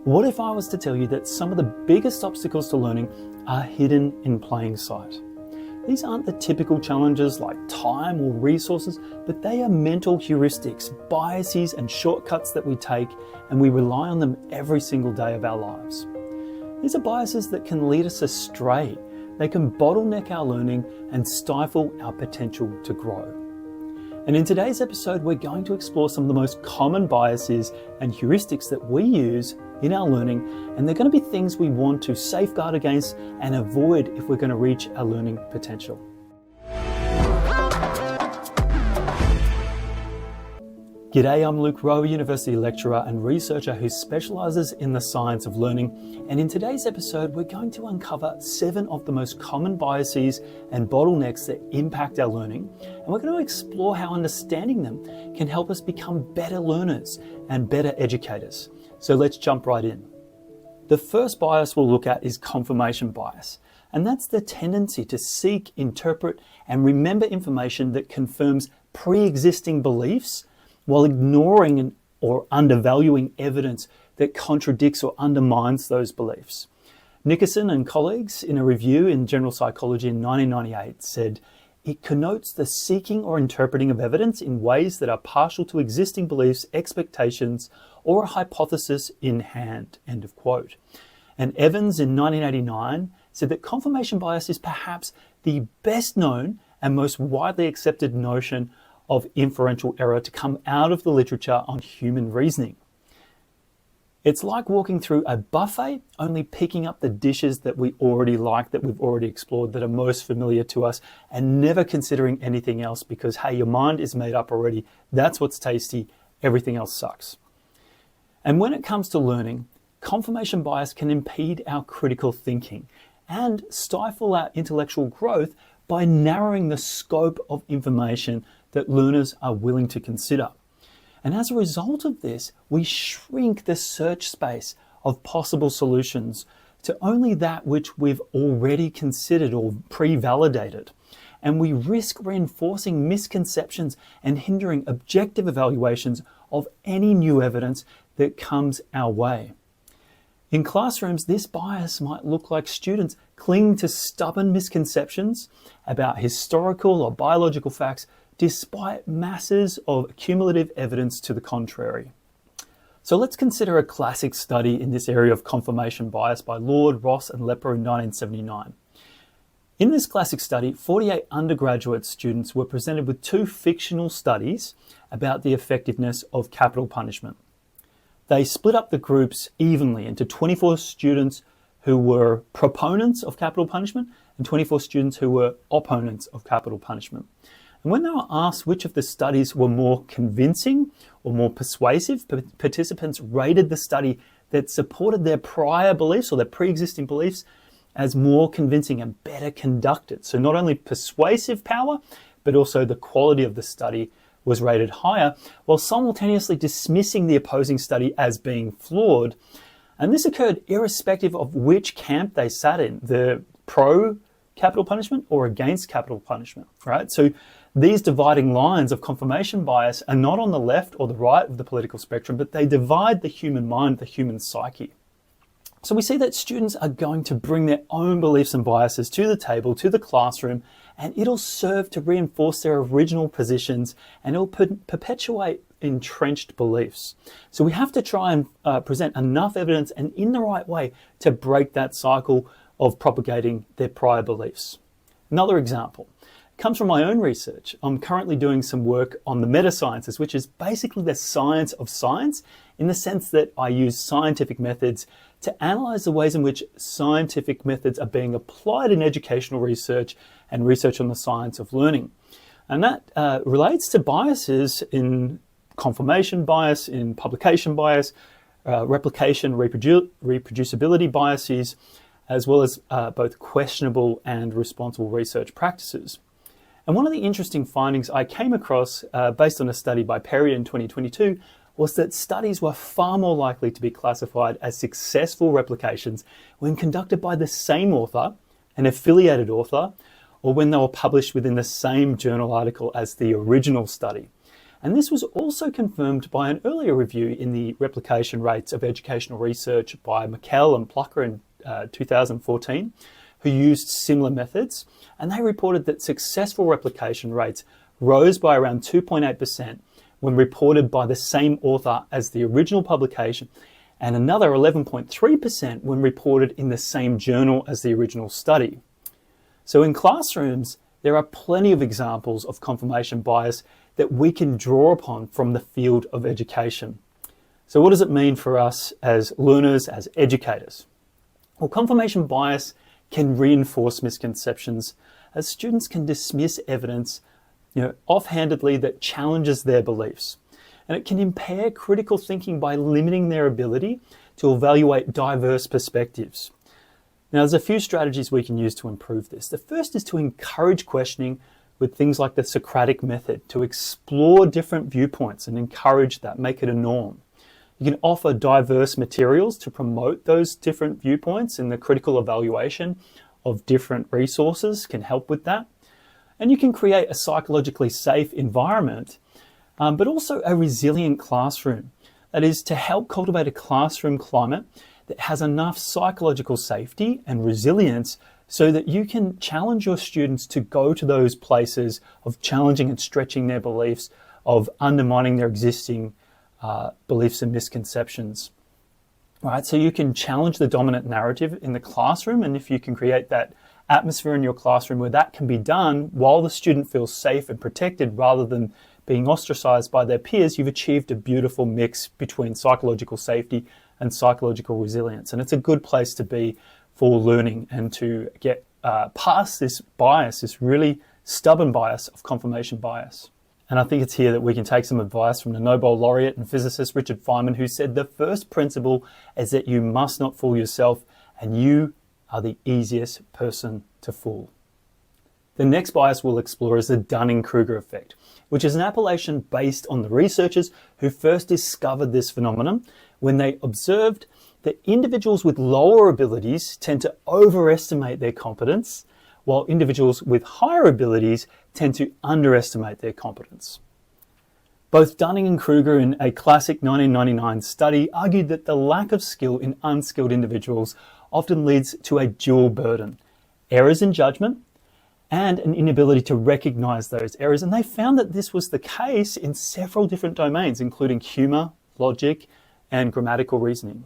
What if I was to tell you that some of the biggest obstacles to learning are hidden in plain sight? These aren't the typical challenges like time or resources, but they are mental heuristics, biases and shortcuts that we take, and we rely on them every single day of our lives. These are biases that can lead us astray. They can bottleneck our learning and stifle our potential to grow. And in today's episode, we're going to explore some of the most common biases and heuristics that we use in our learning, and they're going to be things we want to safeguard against and avoid if we're going to reach our learning potential. G'day, I'm Luke Rowe, University lecturer and researcher who specialises in the science of learning. And in today's episode, we're going to uncover 7 of the most common biases and bottlenecks that impact our learning. And we're going to explore how understanding them can help us become better learners and better educators. So let's jump right in. The first bias we'll look at is confirmation bias. And that's the tendency to seek, interpret, and remember information that confirms pre-existing beliefs while ignoring or undervaluing evidence that contradicts or undermines those beliefs. Nickerson and colleagues, in a review in General Psychology in 1998, said, "It connotes the seeking or interpreting of evidence in ways that are partial to existing beliefs, expectations, or a hypothesis in hand," end of quote. And Evans in 1989 said that confirmation bias is perhaps the best known and most widely accepted notion of inferential error to come out of the literature on human reasoning. It's like walking through a buffet, only picking up the dishes that we already like, that we've already explored, that are most familiar to us, and never considering anything else because, hey, your mind is made up already. That's what's tasty. Everything else sucks. And when it comes to learning, confirmation bias can impede our critical thinking and stifle our intellectual growth by narrowing the scope of information that learners are willing to consider. And as a result of this, we shrink the search space of possible solutions to only that which we've already considered or pre-validated. And we risk reinforcing misconceptions and hindering objective evaluations of any new evidence that comes our way. In classrooms, this bias might look like students clinging to stubborn misconceptions about historical or biological facts despite masses of cumulative evidence to the contrary. So let's consider a classic study in this area of confirmation bias by Lord, Ross and Lepper in 1979. In this classic study, 48 undergraduate students were presented with 2 fictional studies about the effectiveness of capital punishment. They split up the groups evenly into 24 students who were proponents of capital punishment and 24 students who were opponents of capital punishment. And when they were asked which of the studies were more convincing or more persuasive, participants rated the study that supported their prior beliefs or their pre-existing beliefs as more convincing and better conducted. So not only persuasive power, but also the quality of the study was rated higher, while simultaneously dismissing the opposing study as being flawed. And this occurred irrespective of which camp they sat in, the pro-capital punishment or against capital punishment, right? So these dividing lines of confirmation bias are not on the left or the right of the political spectrum, but they divide the human mind, the human psyche. So we see that students are going to bring their own beliefs and biases to the table, to the classroom, and it'll serve to reinforce their original positions and it'll perpetuate entrenched beliefs. So we have to try and present enough evidence and in the right way to break that cycle of propagating their prior beliefs. Another example comes from my own research. I'm currently doing some work on the meta-sciences, which is basically the science of science, in the sense that I use scientific methods to analyze the ways in which scientific methods are being applied in educational research and research on the science of learning. And that relates to biases in confirmation bias, in publication bias, replication, reproducibility biases, as well as both questionable and responsible research practices. And one of the interesting findings I came across based on a study by Perry in 2022 was that studies were far more likely to be classified as successful replications when conducted by the same author, an affiliated author, or when they were published within the same journal article as the original study. And this was also confirmed by an earlier review in the replication rates of educational research by McKell and Plucker in 2014, who used similar methods. And they reported that successful replication rates rose by around 2.8% when reported by the same author as the original publication, and another 11.3% when reported in the same journal as the original study. So in classrooms, there are plenty of examples of confirmation bias that we can draw upon from the field of education. So what does it mean for us as learners, as educators? Well, confirmation bias can reinforce misconceptions, as students can dismiss evidence offhandedly that challenges their beliefs. And it can impair critical thinking by limiting their ability to evaluate diverse perspectives. Now, there's a few strategies we can use to improve this. The first is to encourage questioning with things like the Socratic method, to explore different viewpoints and encourage that, make it a norm. You can offer diverse materials to promote those different viewpoints, and the critical evaluation of different resources can help with that. And you can create a psychologically safe environment, but also a resilient classroom. That is, to help cultivate a classroom climate that has enough psychological safety and resilience so that you can challenge your students to go to those places of challenging and stretching their beliefs, of undermining their existing beliefs and misconceptions. Right? So you can challenge the dominant narrative in the classroom, and if you can create that atmosphere in your classroom where that can be done while the student feels safe and protected rather than being ostracized by their peers, you've achieved a beautiful mix between psychological safety and psychological resilience. And it's a good place to be for learning and to get past this bias, this really stubborn bias of confirmation bias. And I think it's here that we can take some advice from the Nobel laureate and physicist Richard Feynman, who said the first principle is that you must not fool yourself, and you are the easiest person to fool. The next bias we'll explore is the Dunning-Kruger effect, which is an appellation based on the researchers who first discovered this phenomenon when they observed that individuals with lower abilities tend to overestimate their competence, while individuals with higher abilities tend to underestimate their competence. Both Dunning and Kruger, in a classic 1999 study, argued that the lack of skill in unskilled individuals often leads to a dual burden: errors in judgment and an inability to recognize those errors. And they found that this was the case in several different domains, including humor, logic, and grammatical reasoning.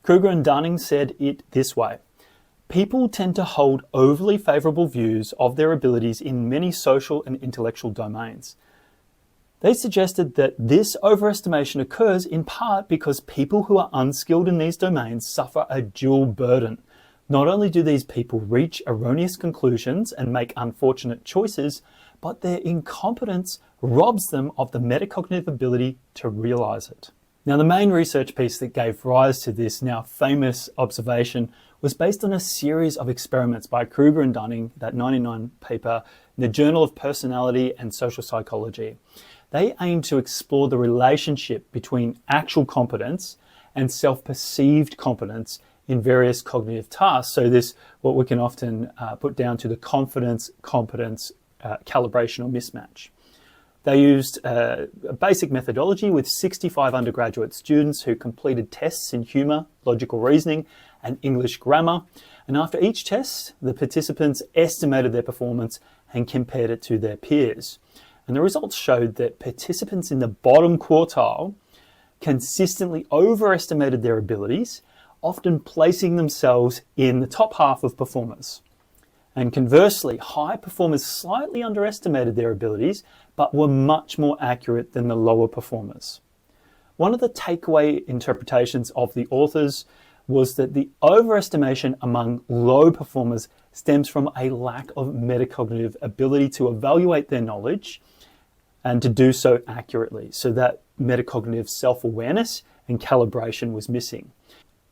Kruger and Dunning said it this way: people tend to hold overly favorable views of their abilities in many social and intellectual domains. They suggested that this overestimation occurs in part because people who are unskilled in these domains suffer a dual burden. Not only do these people reach erroneous conclusions and make unfortunate choices, but their incompetence robs them of the metacognitive ability to realize it. Now, the main research piece that gave rise to this now famous observation was based on a series of experiments by Kruger and Dunning, that 1999 paper in the Journal of Personality and Social Psychology. They aimed to explore the relationship between actual competence and self-perceived competence in various cognitive tasks. So this, what we can often put down to the confidence-competence calibration or mismatch. They used a basic methodology with 65 undergraduate students who completed tests in humor, logical reasoning, and English grammar. And after each test, the participants estimated their performance and compared it to their peers. And the results showed that participants in the bottom quartile consistently overestimated their abilities, often placing themselves in the top half of performers. And conversely, high performers slightly underestimated their abilities, but were much more accurate than the lower performers. One of the takeaway interpretations of the authors was that the overestimation among low performers stems from a lack of metacognitive ability to evaluate their knowledge and to do so accurately. So that metacognitive self-awareness and calibration was missing.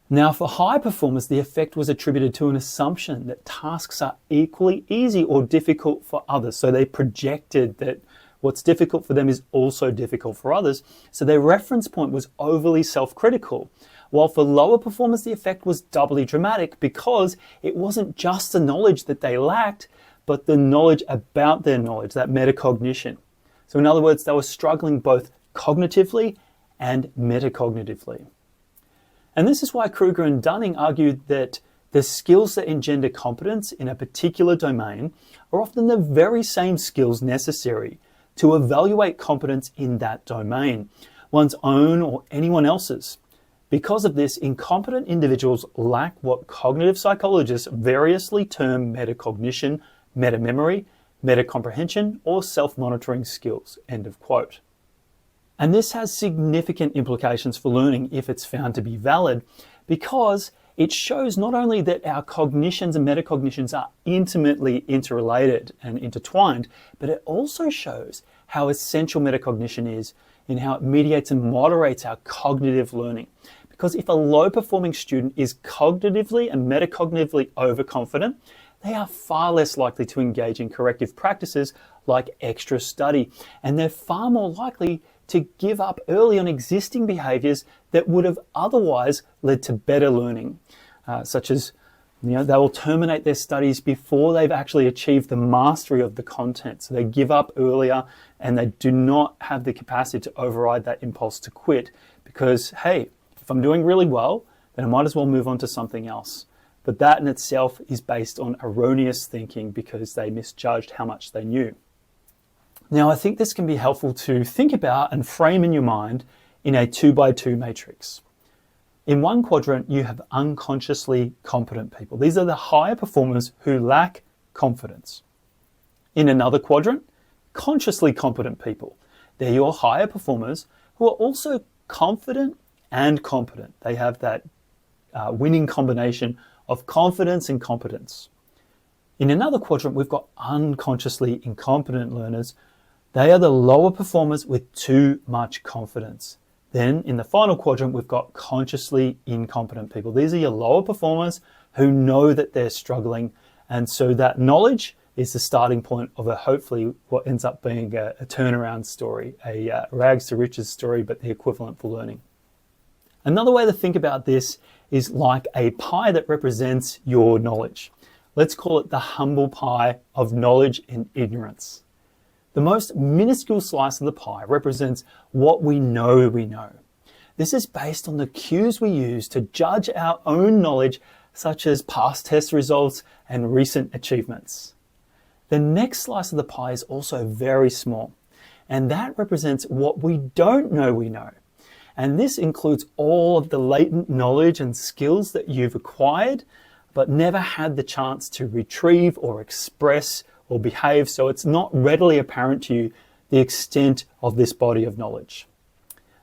Now, for high performers, the effect was attributed to an assumption that tasks are equally easy or difficult for others. So they projected that what's difficult for them is also difficult for others. So their reference point was overly self-critical. While for lower performers, the effect was doubly dramatic because it wasn't just the knowledge that they lacked, but the knowledge about their knowledge, that metacognition. So in other words, they were struggling both cognitively and metacognitively. And this is why Kruger and Dunning argued that the skills that engender competence in a particular domain are often the very same skills necessary to evaluate competence in that domain, one's own or anyone else's. Because of this, incompetent individuals lack what cognitive psychologists variously term metacognition, metamemory, metacomprehension, or self-monitoring skills, end of quote. And this has significant implications for learning if it's found to be valid, because it shows not only that our cognitions and metacognitions are intimately interrelated and intertwined, but it also shows how essential metacognition is in how it mediates and moderates our cognitive learning. Because if a low-performing student is cognitively and metacognitively overconfident, they are far less likely to engage in corrective practices like extra study, and they're far more likely to give up early on existing behaviors that would have otherwise led to better learning, such as they will terminate their studies before they've actually achieved the mastery of the content. So they give up earlier and they do not have the capacity to override that impulse to quit because, hey, if I'm doing really well, then I might as well move on to something else. But that in itself is based on erroneous thinking because they misjudged how much they knew. Now, I think this can be helpful to think about and frame in your mind in a 2x2 matrix. In one quadrant, you have unconsciously competent people. These are the higher performers who lack confidence. In another quadrant, consciously competent people. They're your higher performers who are also confident and competent. They have that winning combination of confidence and competence. In another quadrant, we've got unconsciously incompetent learners. They are the lower performers with too much confidence. Then in the final quadrant, we've got consciously incompetent people. These are your lower performers who know that they're struggling. And so that knowledge is the starting point of hopefully what ends up being a turnaround story, a rags to riches story, but the equivalent for learning. Another way to think about this is like a pie that represents your knowledge. Let's call it the humble pie of knowledge and ignorance. The most minuscule slice of the pie represents what we know we know. This is based on the cues we use to judge our own knowledge, such as past test results and recent achievements. The next slice of the pie is also very small, and that represents what we don't know we know. And this includes all of the latent knowledge and skills that you've acquired, but never had the chance to retrieve or express or behave, so it's not readily apparent to you the extent of this body of knowledge.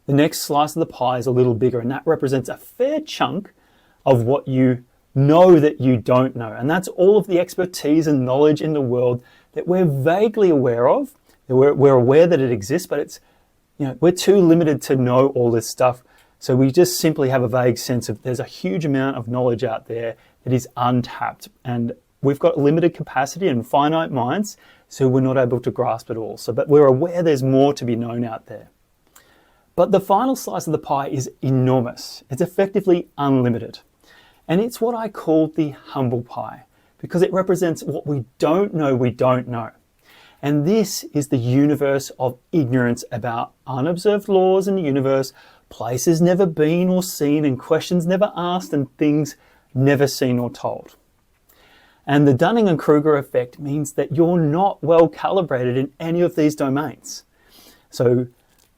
The next slice of the pie is a little bigger, and that represents a fair chunk of what you know that you don't know. And that's all of the expertise and knowledge in the world that we're vaguely aware of. We're aware that it exists, but it's, we're too limited to know all this stuff. So we just simply have a vague sense of there's a huge amount of knowledge out there that is untapped. And we've got limited capacity and finite minds, so we're not able to grasp it all. But we're aware there's more to be known out there. But the final slice of the pie is enormous. It's effectively unlimited. And it's what I call the humble pie, because it represents what we don't know we don't know. And this is the universe of ignorance about unobserved laws in the universe, places never been or seen, and questions never asked, and things never seen or told. And the Dunning-Kruger effect means that you're not well calibrated in any of these domains. So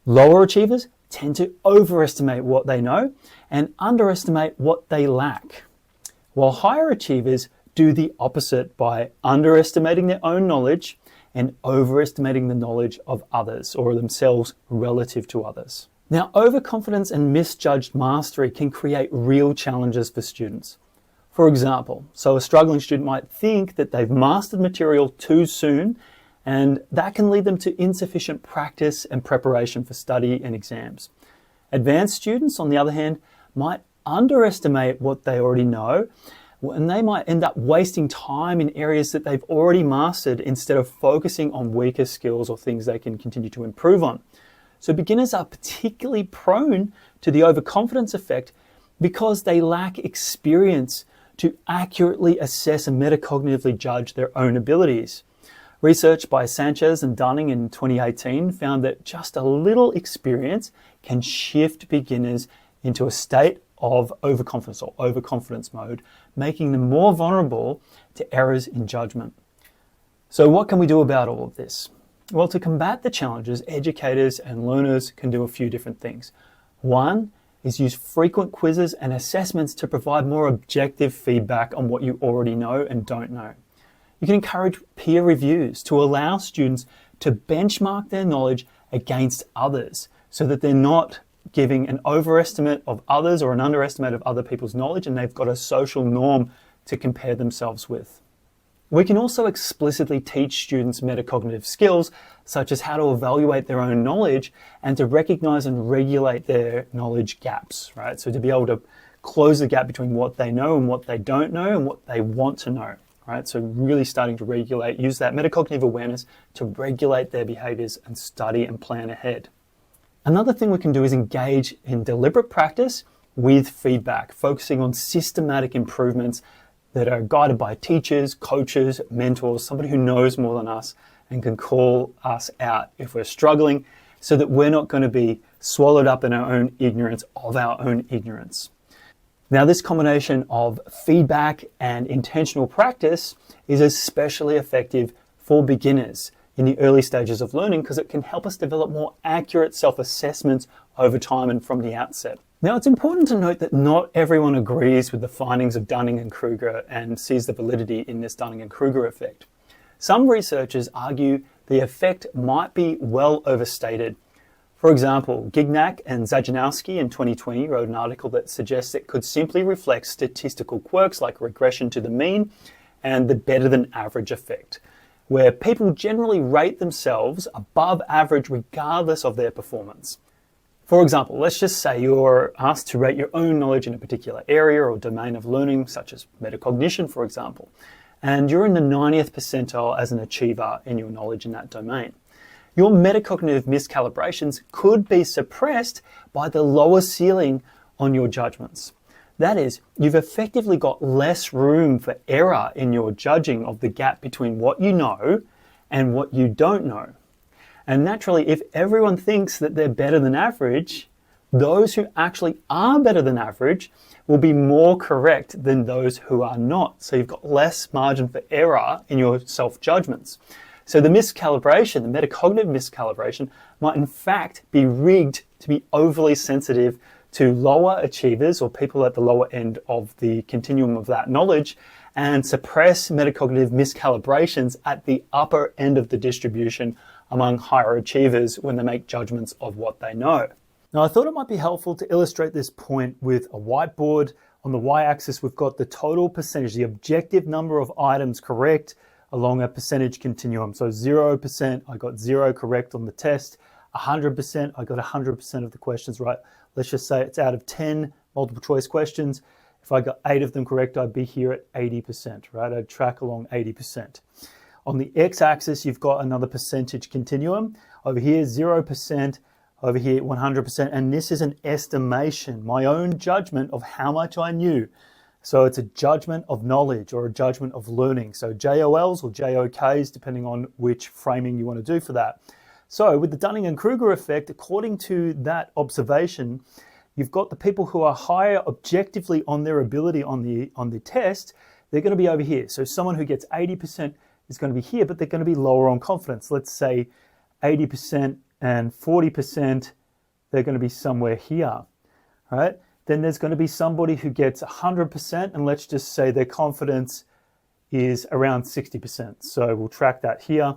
lower achievers tend to overestimate what they know and underestimate what they lack, while higher achievers do the opposite by underestimating their own knowledge and overestimating the knowledge of others or themselves relative to others. Now, overconfidence and misjudged mastery can create real challenges for students. For example, so a struggling student might think that they've mastered material too soon, and that can lead them to insufficient practice and preparation for study and exams. Advanced students, on the other hand, might underestimate what they already know, and they might end up wasting time in areas that they've already mastered instead of focusing on weaker skills or things they can continue to improve on. So beginners are particularly prone to the overconfidence effect because they lack experience to accurately assess and metacognitively judge their own abilities. Research by Sanchez and Dunning in 2018 found that just a little experience can shift beginners into a state of overconfidence or overconfidence mode, making them more vulnerable to errors in judgment. So what can we do about all of this? Well, to combat the challenges, educators and learners can do a few different things. One is use frequent quizzes and assessments to provide more objective feedback on what you already know and don't know. You can encourage peer reviews to allow students to benchmark their knowledge against others so that they're not giving an overestimate of others or an underestimate of other people's knowledge, and they've got a social norm to compare themselves with. We can also explicitly teach students metacognitive skills, such as how to evaluate their own knowledge and to recognize and regulate their knowledge gaps, right? So to be able to close the gap between what they know and what they don't know and what they want to know, right? So really starting to regulate, use that metacognitive awareness to regulate their behaviors and study and plan ahead. Another thing we can do is engage in deliberate practice with feedback, focusing on systematic improvements that are guided by teachers, coaches, mentors, somebody who knows more than us and can call us out if we're struggling, so that we're not going to be swallowed up in our own ignorance of our own ignorance. Now, this combination of feedback and intentional practice is especially effective for beginners in the early stages of learning because it can help us develop more accurate self-assessments over time and from the outset. Now, it's important to note that not everyone agrees with the findings of Dunning-Kruger and sees the validity in this Dunning-Kruger effect. Some researchers argue the effect might be well overstated. For example, Gignac and Zajanowski in 2020 wrote an article that suggests it could simply reflect statistical quirks like regression to the mean and the better than average effect, where people generally rate themselves above average regardless of their performance. For example, let's just say you're asked to rate your own knowledge in a particular area or domain of learning, such as metacognition, for example, and you're in the 90th percentile as an achiever in your knowledge in that domain. Your metacognitive miscalibrations could be suppressed by the lower ceiling on your judgments. That is, you've effectively got less room for error in your judging of the gap between what you know and what you don't know. And naturally, if everyone thinks that they're better than average, those who actually are better than average will be more correct than those who are not. So you've got less margin for error in your self-judgments. So the miscalibration, the metacognitive miscalibration, might in fact be rigged to be overly sensitive to lower achievers or people at the lower end of the continuum of that knowledge and suppress metacognitive miscalibrations at the upper end of the distribution among higher achievers when they make judgments of what they know. Now, I thought it might be helpful to illustrate this point with a whiteboard. On the y-axis, we've got the total percentage, the objective number of items correct along a percentage continuum. So 0%, I got 0 correct on the test. 100%, I got 100% of the questions right. Let's just say it's out of 10 multiple choice questions. If I got 8 of them correct, I'd be here at 80%, right? I'd track along 80%. On the x-axis, you've got another percentage continuum. Over here, 0%, over here, 100%. And this is an estimation, my own judgment of how much I knew. So it's a judgment of knowledge or a judgment of learning. So JOLs or JOKs, depending on which framing you want to do for that. So with the Dunning-Kruger effect, according to that observation, you've got the people who are higher objectively on their ability on the test, they're going to be over here. So someone who gets 80% is going to be here, but they're going to be lower on confidence. Let's say 80% and 40%, they're going to be somewhere here, right? Then there's going to be somebody who gets 100%, and let's just say their confidence is around 60%. So we'll track that here,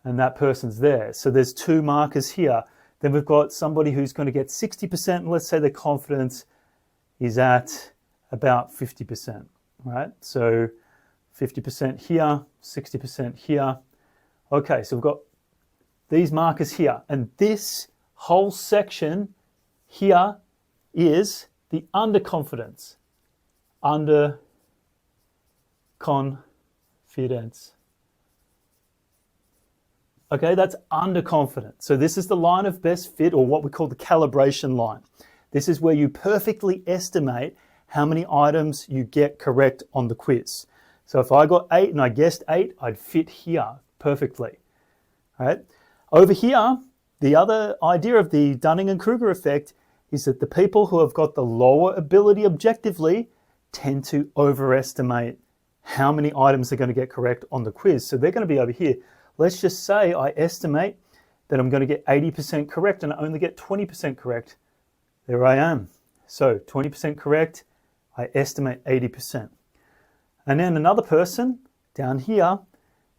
and that person's there. So there's 2 markers here. Then we've got somebody who's going to get 60%, and let's say their confidence is at about 50%, right? So 50% here, 60% here. Okay, so we've got these markers here, and this whole section here is the underconfidence. Underconfidence. Okay, that's underconfident. So this is the line of best fit, or what we call the calibration line. This is where you perfectly estimate how many items you get correct on the quiz. So if I got 8 and I guessed 8, I'd fit here. perfectly. All right? Over here, the other idea of the Dunning-Kruger effect is that the people who have got the lower ability objectively tend to overestimate how many items they're going to get correct on the quiz. So they're going to be over here. Let's just say I estimate that I'm going to get 80% correct and I only get 20% correct. There I am. So 20% correct, I estimate 80%. And then another person down here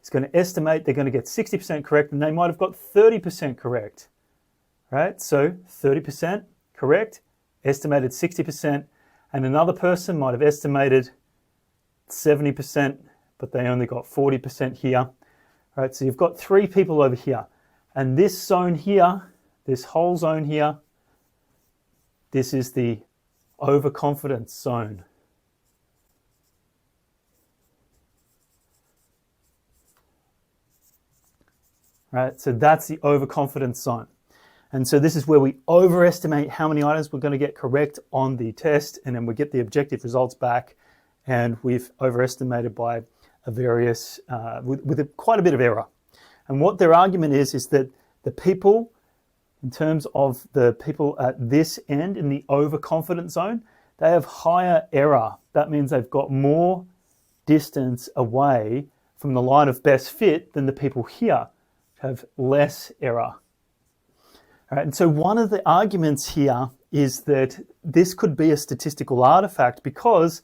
is going to estimate they're going to get 60% correct and they might have got 30% correct. Right? So 30% correct, estimated 60%, and another person might have estimated 70%, but they only got 40% here. Right? So you've got three people over here. And this zone here, this whole zone here, this is the overconfidence zone. Right? So that's the overconfidence zone. And so this is where we overestimate how many items we're going to get correct on the test, and then we get the objective results back, and we've overestimated by a various, quite a bit of error. And what their argument is that the people, in terms of the people at this end in the overconfident zone, they have higher error. That means they've got more distance away from the line of best fit than the people here have less error. All right, and so one of the arguments here is that this could be a statistical artifact, because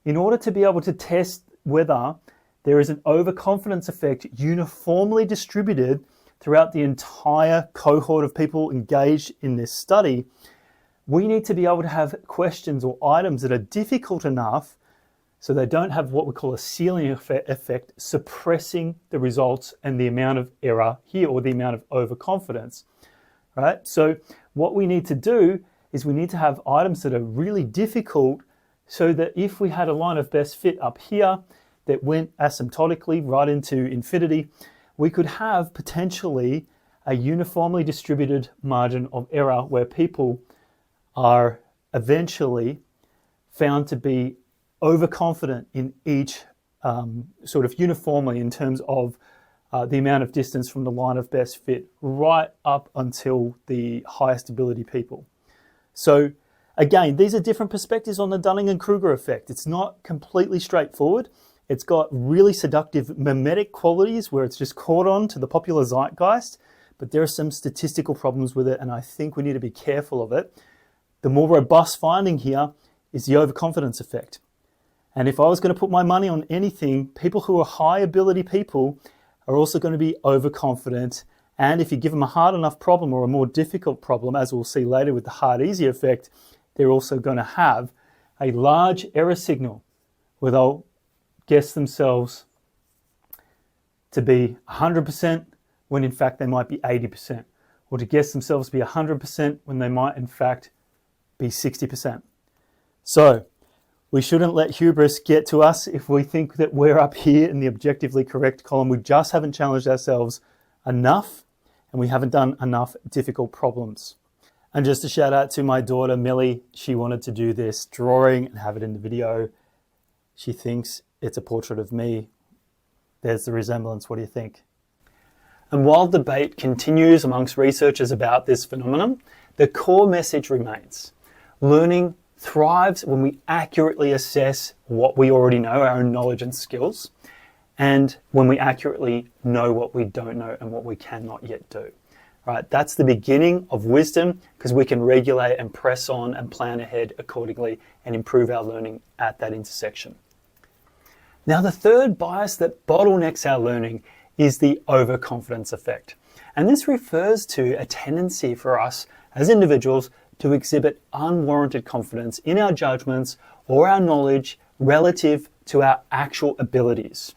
in order to be able to test whether there is an overconfidence effect uniformly distributed throughout the entire cohort of people engaged in this study, we need to be able to have questions or items that are difficult enough so they don't have what we call a ceiling effect suppressing the results and the amount of error here, or the amount of overconfidence. Right? So what we need to do is we need to have items that are really difficult, so that if we had a line of best fit up here that went asymptotically right into infinity, we could have potentially a uniformly distributed margin of error where people are eventually found to be overconfident in each sort of uniformly in terms of the amount of distance from the line of best fit right up until the highest ability people. So again, these are different perspectives on the Dunning-Kruger effect. It's not completely straightforward. It's got really seductive mimetic qualities where it's just caught on to the popular zeitgeist, but there are some statistical problems with it, and I think we need to be careful of it. The more robust finding here is the overconfidence effect. And if I was going to put my money on anything, people who are high ability people are also going to be overconfident. And if you give them a hard enough problem or a more difficult problem, as we'll see later with the hard easy effect, they're also going to have a large error signal where they'll guess themselves to be 100% when in fact they might be 80%, or to guess themselves to be 100% when they might in fact be 60%. So we shouldn't let hubris get to us if we think that we're up here in the objectively correct column. We just haven't challenged ourselves enough, and we haven't done enough difficult problems. And just a shout out to my daughter, Millie. She wanted to do this drawing and have it in the video. She thinks it's a portrait of me. There's the resemblance. What do you think? And while debate continues amongst researchers about this phenomenon, the core message remains. Learning thrives when we accurately assess what we already know, our own knowledge and skills, and when we accurately know what we don't know and what we cannot yet do. Right? That's the beginning of wisdom, because we can regulate and press on and plan ahead accordingly and improve our learning at that intersection. Now, the third bias that bottlenecks our learning is the overconfidence effect. And this refers to a tendency for us as individuals to exhibit unwarranted confidence in our judgments or our knowledge relative to our actual abilities.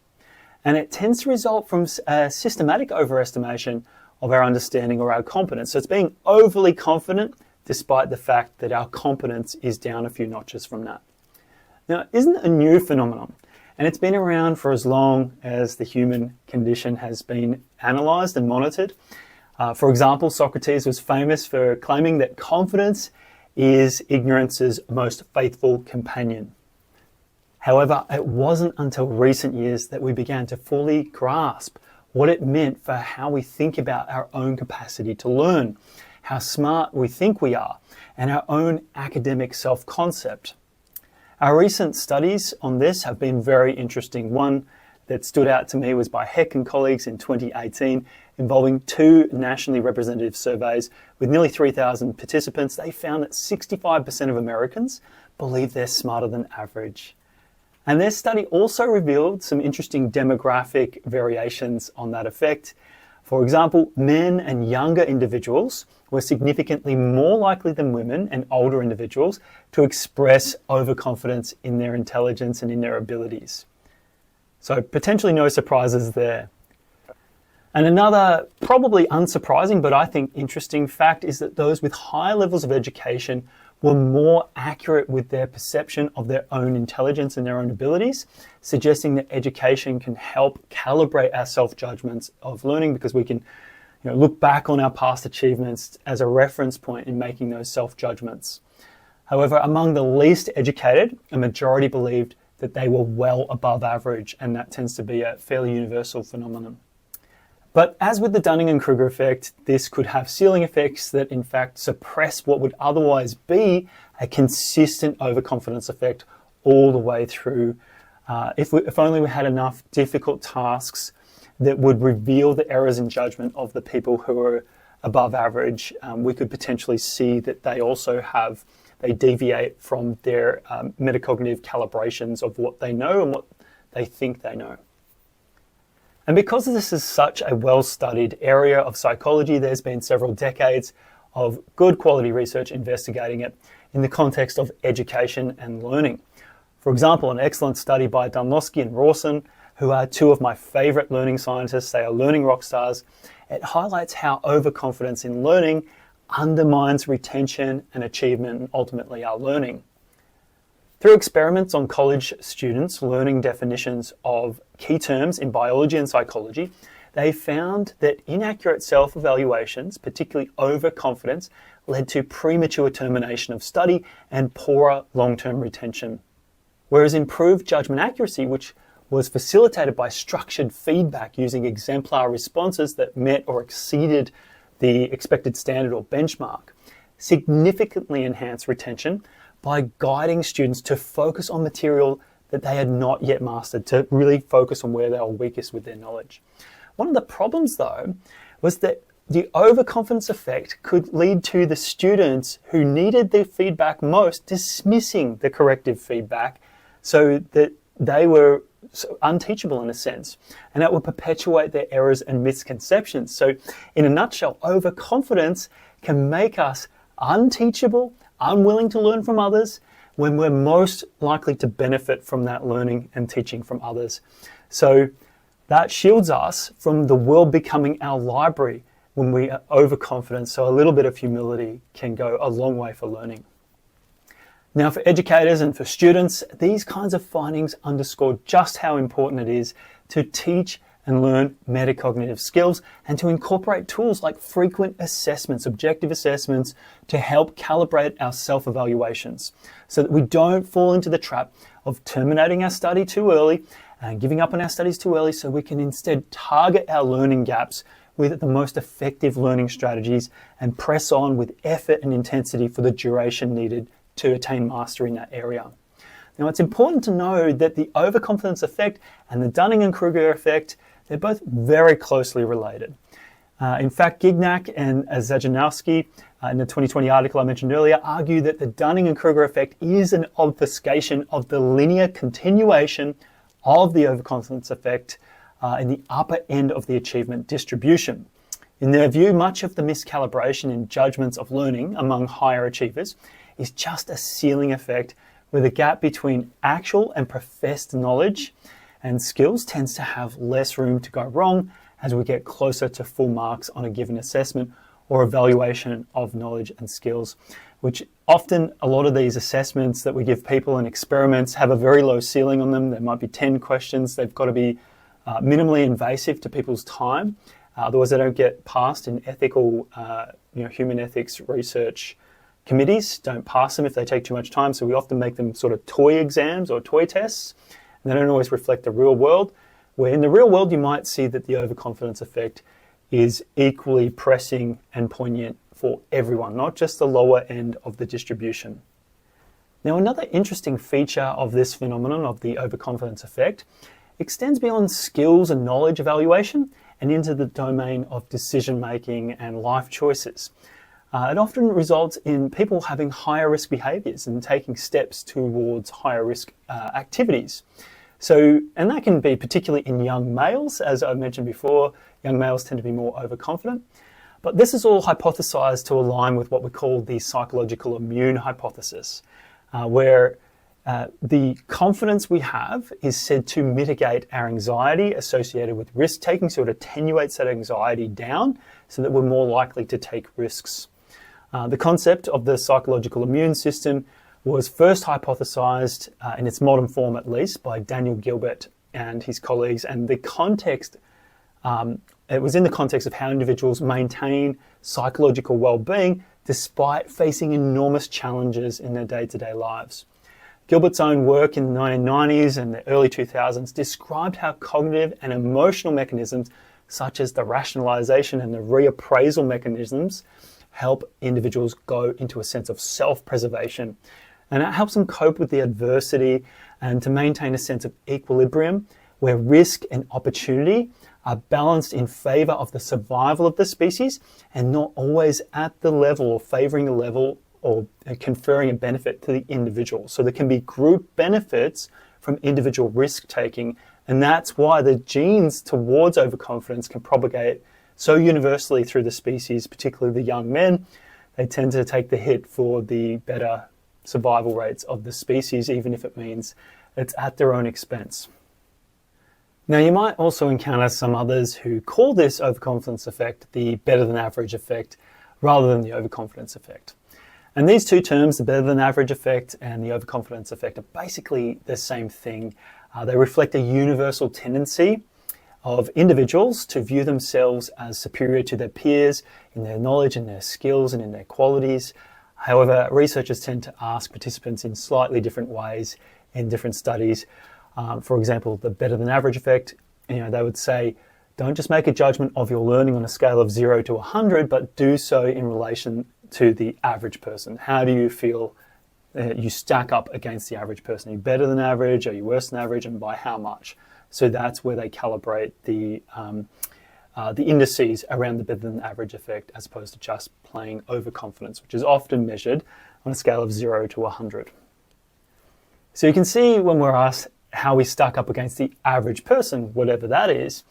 And it tends to result from a systematic overestimation of our understanding or our competence. So it's being overly confident despite the fact that our competence is down a few notches from that. Now, it isn't a new phenomenon, and it's been around for as long as the human condition has been analysed and monitored. For example, Socrates was famous for claiming that confidence is ignorance's most faithful companion. However, it wasn't until recent years that we began to fully grasp what it meant for how we think about our own capacity to learn, how smart we think we are, and our own academic self-concept. Our recent studies on this have been very interesting. One that stood out to me was by Heck and colleagues in 2018, involving 2 nationally representative surveys with nearly 3,000 participants. They found that 65% of Americans believe they're smarter than average. And their study also revealed some interesting demographic variations on that effect. For example, men and younger individuals were significantly more likely than women and older individuals to express overconfidence in their intelligence and in their abilities. So potentially no surprises there. And another probably unsurprising, but I think interesting fact is that those with higher levels of education were more accurate with their perception of their own intelligence and their own abilities, suggesting that education can help calibrate our self-judgments of learning, because we can look back on our past achievements as a reference point in making those self-judgments. However, among the least educated, a majority believed that they were well above average, and that tends to be a fairly universal phenomenon. But as with the Dunning-Kruger effect, this could have ceiling effects that in fact suppress what would otherwise be a consistent overconfidence effect all the way through. If only we had enough difficult tasks that would reveal the errors in judgment of the people who are above average, we could potentially see that they deviate from their metacognitive calibrations of what they know and what they think they know. And because this is such a well-studied area of psychology, there's been several decades of good quality research investigating it in the context of education and learning. For example, an excellent study by Dunlosky and Rawson, who are 2 of my favorite learning scientists, they are learning rock stars. It highlights how overconfidence in learning undermines retention and achievement and ultimately our learning. Through experiments on college students learning definitions of key terms in biology and psychology, they found that inaccurate self-evaluations, particularly overconfidence, led to premature termination of study and poorer long-term retention. Whereas improved judgment accuracy, which was facilitated by structured feedback using exemplar responses that met or exceeded the expected standard or benchmark, significantly enhanced retention by guiding students to focus on material that they had not yet mastered, to really focus on where they were weakest with their knowledge. One of the problems, though, was that the overconfidence effect could lead to the students who needed the feedback most dismissing the corrective feedback, so that they were unteachable in a sense, and that would perpetuate their errors and misconceptions. So in a nutshell, overconfidence can make us unteachable, unwilling to learn from others, when we're most likely to benefit from that learning and teaching from others. So that shields us from the world becoming our library when we are overconfident. So a little bit of humility can go a long way for learning. Now, for educators and for students, these kinds of findings underscore just how important it is to teach and learn metacognitive skills and to incorporate tools like frequent assessments, objective assessments, to help calibrate our self-evaluations so that we don't fall into the trap of terminating our study too early and giving up on our studies too early, so we can instead target our learning gaps with the most effective learning strategies and press on with effort and intensity for the duration needed to attain mastery in that area. Now, it's important to know that the overconfidence effect and the Dunning-Kruger effect, they're both very closely related. In fact, Gignac and Zajanowski, in the 2020 article I mentioned earlier, argue that the Dunning-Kruger effect is an obfuscation of the linear continuation of the overconfidence effect in the upper end of the achievement distribution. In their view, much of the miscalibration in judgments of learning among higher achievers is just a ceiling effect, where the gap between actual and professed knowledge and skills tends to have less room to go wrong as we get closer to full marks on a given assessment or evaluation of knowledge and skills, which often a lot of these assessments that we give people in experiments have a very low ceiling on them. There might be 10 questions. They've got to be minimally invasive to people's time. Otherwise, they don't get passed in ethical, human ethics research committees. Don't pass them if they take too much time. So we often make them sort of toy exams or toy tests. And they don't always reflect the real world. where in the real world you might see that the overconfidence effect is equally pressing and poignant for everyone, not just the lower end of the distribution. Now, another interesting feature of this phenomenon of the overconfidence effect extends beyond skills and knowledge evaluation and into the domain of decision making and life choices. It often results in people having higher risk behaviors and taking steps towards higher risk activities. And that can be particularly in young males. As I mentioned before, young males tend to be more overconfident. But this is all hypothesized to align with what we call the psychological immune hypothesis, where the confidence we have is said to mitigate our anxiety associated with risk taking, so it attenuates that anxiety down so that we're more likely to take risks. The concept of the psychological immune system was first hypothesized, in its modern form at least, by Daniel Gilbert and his colleagues, and the context, it was in the context of how individuals maintain psychological well-being despite facing enormous challenges in their day-to-day lives. Gilbert's own work in the 1990s and the early 2000s described how cognitive and emotional mechanisms such as the rationalization and the reappraisal mechanisms help individuals go into a sense of self-preservation. And it helps them cope with the adversity and to maintain a sense of equilibrium where risk and opportunity are balanced in favor of the survival of the species and not always at the level or favoring the level or conferring a benefit to the individual. So there can be group benefits from individual risk taking, and that's why the genes towards overconfidence can propagate so universally through the species, particularly the young men. They tend to take the hit for the better survival rates of the species, even if it means it's at their own expense. Now, you might also encounter some others who call this overconfidence effect the better than average effect rather than the overconfidence effect. And these two terms, the better than average effect and the overconfidence effect, are basically the same thing. They reflect a universal tendency of individuals to view themselves as superior to their peers in their knowledge and their skills and in their qualities. However, researchers tend to ask participants in slightly different ways in different studies. For example, the better than average effect, they would say, don't just make a judgment of your learning on a scale of 0 to 100, but do so in relation to the average person. How do you feel you stack up against the average person? Are you better than average? Are you worse than average? And by how much? So that's where they calibrate the indices around the better than average effect, as opposed to just plain overconfidence, which is often measured on a scale of 0 to 100. So you can see when we're asked how we stack up against the average person, whatever that is,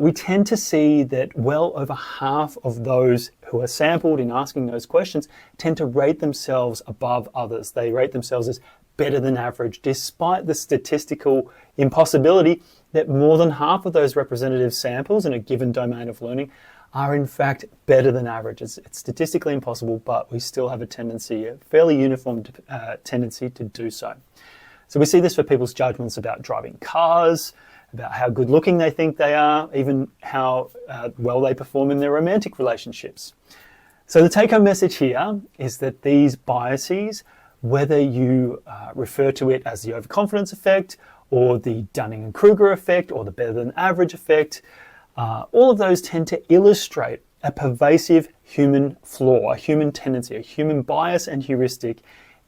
we tend to see that well over half of those who are sampled in asking those questions tend to rate themselves above others. They rate themselves as better than average, despite the statistical impossibility that more than half of those representative samples in a given domain of learning are in fact better than average. It's statistically impossible, but we still have a tendency, a fairly uniform tendency to do so. So we see this for people's judgments about driving cars, about how good looking they think they are, even how well they perform in their romantic relationships. So the take-home message here is that these biases, whether you refer to it as the overconfidence effect or the Dunning-Kruger effect or the better than average effect, all of those tend to illustrate a pervasive human flaw, a human tendency, a human bias and heuristic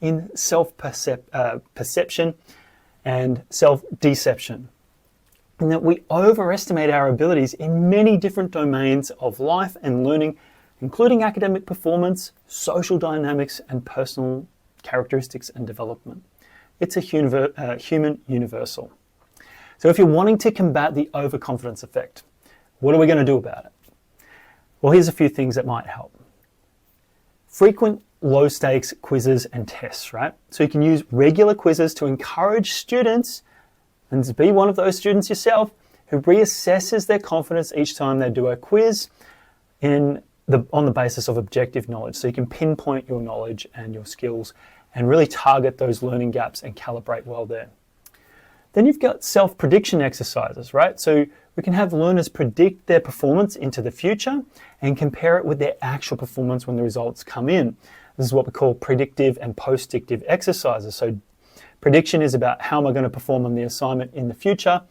in self-perception and self-deception. And that we overestimate our abilities in many different domains of life and learning, including academic performance, social dynamics, and personal characteristics and development. It's a human universal. So if you're wanting to combat the overconfidence effect, what are we going to do about it? Well, here's a few things that might help. Frequent low-stakes quizzes and tests, right? So you can use regular quizzes to encourage students, and to be one of those students yourself, who reassesses their confidence each time they do a quiz on the basis of objective knowledge. So you can pinpoint your knowledge and your skills and really target those learning gaps and calibrate well there. Then you've got self-prediction exercises, right? So we can have learners predict their performance into the future and compare it with their actual performance when the results come in. This is what we call predictive and post-dictive exercises. So prediction is about how am I going to perform on the assignment in the future.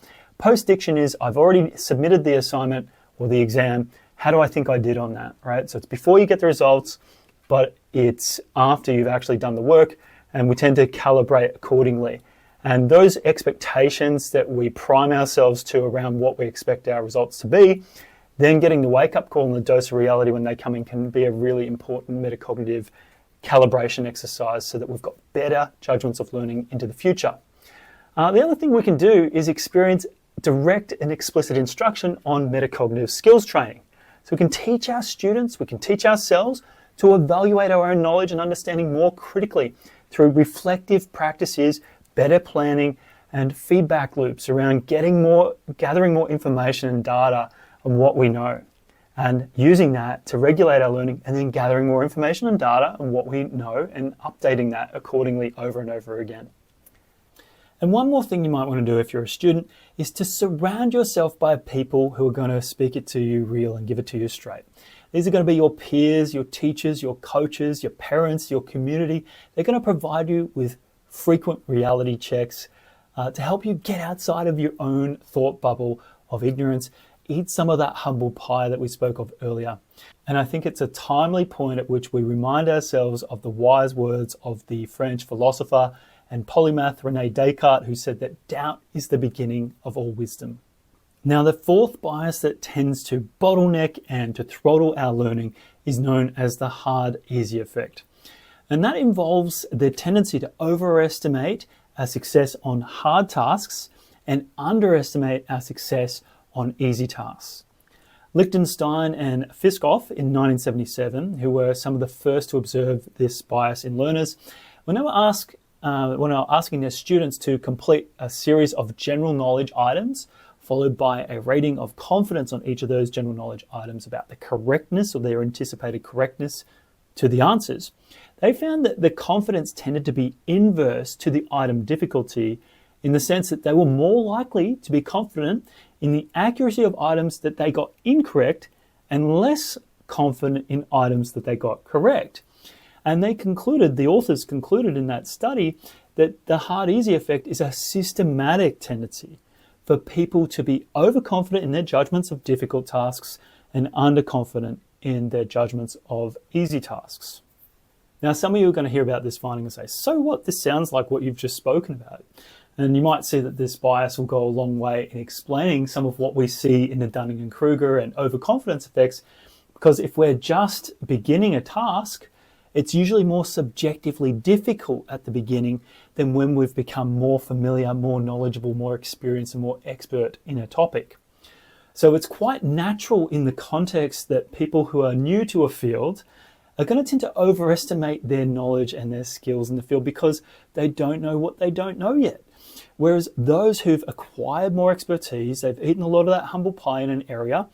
Post-diction is I've already submitted the assignment or the exam. How do I think I did on that, right? So it's before you get the results, but it's after you've actually done the work, and we tend to calibrate accordingly. And those expectations that we prime ourselves to around what we expect our results to be, then getting the wake-up call and the dose of reality when they come in can be a really important metacognitive calibration exercise so that we've got better judgments of learning into the future. The other thing we can do is experience direct and explicit instruction on metacognitive skills training. So we can teach our students, we can teach ourselves to evaluate our own knowledge and understanding more critically through reflective practices, better planning, and feedback loops around gathering more information and data on what we know, and using that to regulate our learning, and then gathering more information and data on what we know and updating that accordingly over and over again. And one more thing you might want to do if you're a student is to surround yourself by people who are going to speak it to you real and give it to you straight. These are going to be your peers, your teachers, your coaches, your parents, your community. They're going to provide you with frequent reality checks to help you get outside of your own thought bubble of ignorance. Eat some of that humble pie that we spoke of earlier. And I think it's a timely point at which we remind ourselves of the wise words of the French philosopher and polymath René Descartes, who said that doubt is the beginning of all wisdom. Now, the fourth bias that tends to bottleneck and to throttle our learning is known as the hard, easy effect. And that involves the tendency to overestimate our success on hard tasks and underestimate our success on easy tasks. Lichtenstein and Fiskoff in 1977, who were some of the first to observe this bias in learners, when they were asking their students to complete a series of general knowledge items, followed by a rating of confidence on each of those general knowledge items about the correctness or their anticipated correctness to the answers, they found that the confidence tended to be inverse to the item difficulty, in the sense that they were more likely to be confident in the accuracy of items that they got incorrect and less confident in items that they got correct. And the authors concluded in that study that the hard-easy effect is a systematic tendency for people to be overconfident in their judgments of difficult tasks and underconfident in their judgments of easy tasks. Now, some of you are going to hear about this finding and say, so what? This sounds like what you've just spoken about. And you might see that this bias will go a long way in explaining some of what we see in the Dunning-Kruger and overconfidence effects, because if we're just beginning a task, it's usually more subjectively difficult at the beginning than when we've become more familiar, more knowledgeable, more experienced, and more expert in a topic. So it's quite natural in the context that people who are new to a field are going to tend to overestimate their knowledge and their skills in the field because they don't know what they don't know yet. Whereas those who've acquired more expertise, they've eaten a lot of that humble pie in an area,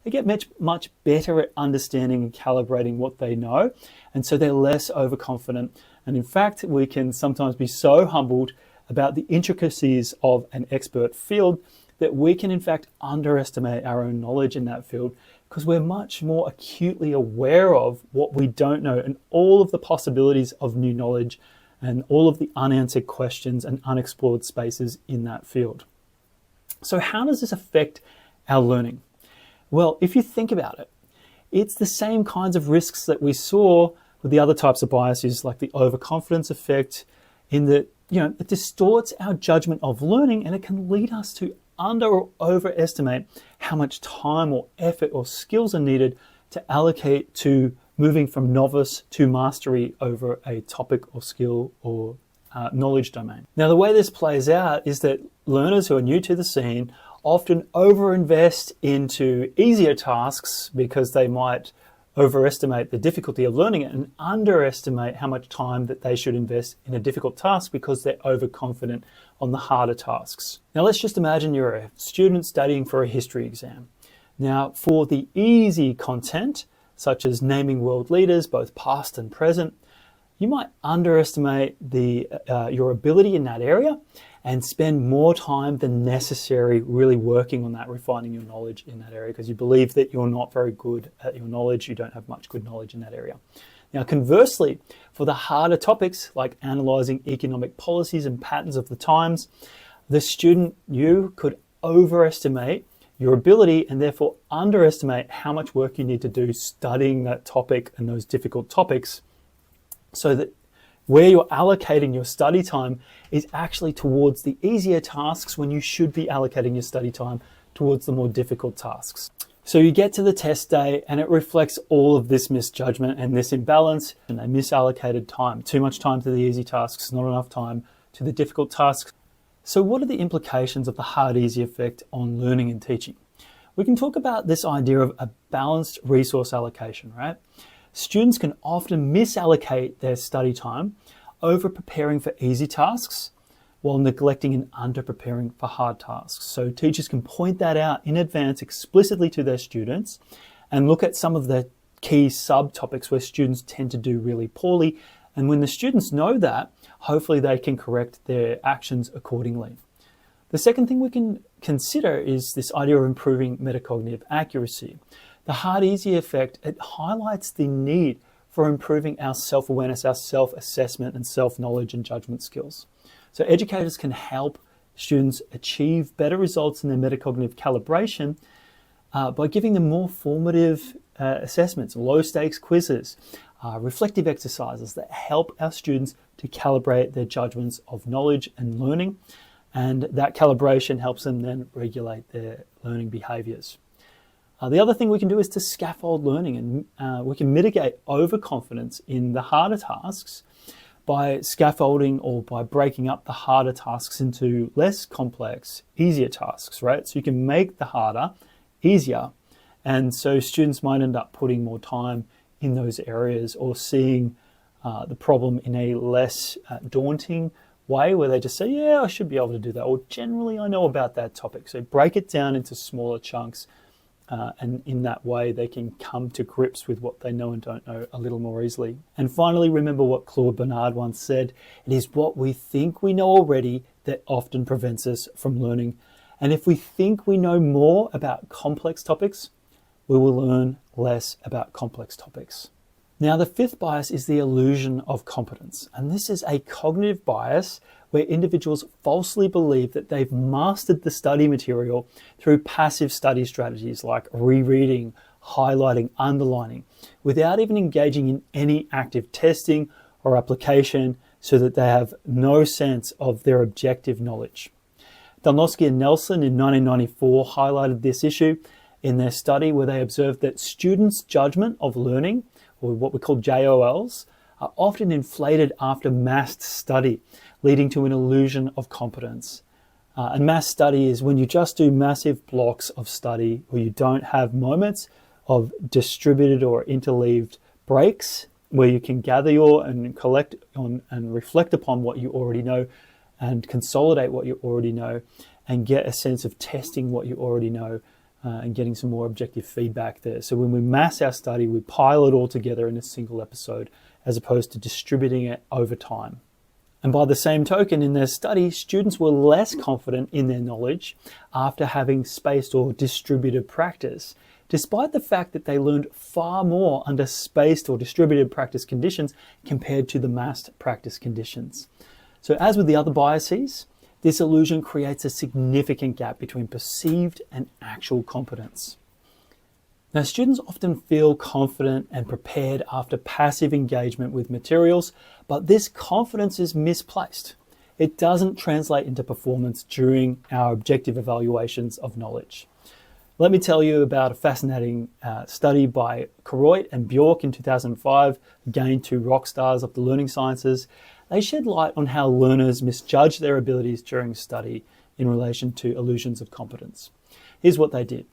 they get much better at understanding and calibrating what they know, and so they're less overconfident. And in fact, we can sometimes be so humbled about the intricacies of an expert field that we can in fact underestimate our own knowledge in that field, because we're much more acutely aware of what we don't know and all of the possibilities of new knowledge and all of the unanswered questions and unexplored spaces in that field. So how does this affect our learning? Well, if you think about it, it's the same kinds of risks that we saw with the other types of biases, like the overconfidence effect, in that, it distorts our judgment of learning, and it can lead us to under or overestimate how much time or effort or skills are needed to allocate to moving from novice to mastery over a topic or skill or knowledge domain. Now, the way this plays out is that learners who are new to the scene often overinvest into easier tasks because they might overestimate the difficulty of learning it and underestimate how much time that they should invest in a difficult task because they're overconfident on the harder tasks. Now, let's just imagine you're a student studying for a history exam. Now, for the easy content, such as naming world leaders, both past and present, you might underestimate your ability in that area and spend more time than necessary really working on that, refining your knowledge in that area, because you believe that you're not very good at your knowledge, you don't have much good knowledge in that area. Now, conversely, for the harder topics like analysing economic policies and patterns of the times, the student, you could overestimate your ability and therefore underestimate how much work you need to do studying that topic and those difficult topics, so that where you're allocating your study time is actually towards the easier tasks when you should be allocating your study time towards the more difficult tasks. So you get to the test day and it reflects all of this misjudgment and this imbalance, and they misallocated time. Too much time to the easy tasks, not enough time to the difficult tasks. So what are the implications of the hard-easy effect on learning and teaching? We can talk about this idea of a balanced resource allocation, right? Students can often misallocate their study time over preparing for easy tasks while neglecting and under-preparing for hard tasks. So teachers can point that out in advance explicitly to their students and look at some of the key subtopics where students tend to do really poorly. And when the students know that, hopefully they can correct their actions accordingly. The second thing we can consider is this idea of improving metacognitive accuracy. The hard-easy effect, it highlights the need for improving our self-awareness, our self-assessment and self-knowledge and judgment skills. So educators can help students achieve better results in their metacognitive calibration by giving them more formative assessments, low-stakes quizzes, reflective exercises that help our students to calibrate their judgments of knowledge and learning, and that calibration helps them then regulate their learning behaviors. The other thing we can do is to scaffold learning, and we can mitigate overconfidence in the harder tasks by scaffolding or by breaking up the harder tasks into less complex, easier tasks, right? So you can make the harder easier. And so students might end up putting more time in those areas or seeing the problem in a less daunting way where they just say, yeah, I should be able to do that. Or generally I know about that topic. So break it down into smaller chunks. And in that way, they can come to grips with what they know and don't know a little more easily. And finally, remember what Claude Bernard once said: it is what we think we know already that often prevents us from learning. And if we think we know more about complex topics, we will learn less about complex topics. Now, the fifth bias is the illusion of competence. And this is a cognitive bias where individuals falsely believe that they've mastered the study material through passive study strategies like rereading, highlighting, underlining, without even engaging in any active testing or application, so that they have no sense of their objective knowledge. Dalnowski and Nelson in 1994 highlighted this issue in their study where they observed that students' judgment of learning, or what we call JOLs, are often inflated after massed study, leading to an illusion of competence. And mass study is when you just do massive blocks of study where you don't have moments of distributed or interleaved breaks where you can gather your and collect on and reflect upon what you already know and consolidate what you already know and get a sense of testing what you already know and getting some more objective feedback there. So when we mass our study, we pile it all together in a single episode as opposed to distributing it over time. And by the same token, in their study, students were less confident in their knowledge after having spaced or distributed practice, despite the fact that they learned far more under spaced or distributed practice conditions compared to the massed practice conditions. So as with the other biases, this illusion creates a significant gap between perceived and actual competence. Now, students often feel confident and prepared after passive engagement with materials, but this confidence is misplaced. It doesn't translate into performance during our objective evaluations of knowledge. Let me tell you about a fascinating study by Karoit and Bjork in 2005, again two rock stars of the learning sciences. They shed light on how learners misjudge their abilities during study in relation to illusions of competence. Here's what they did.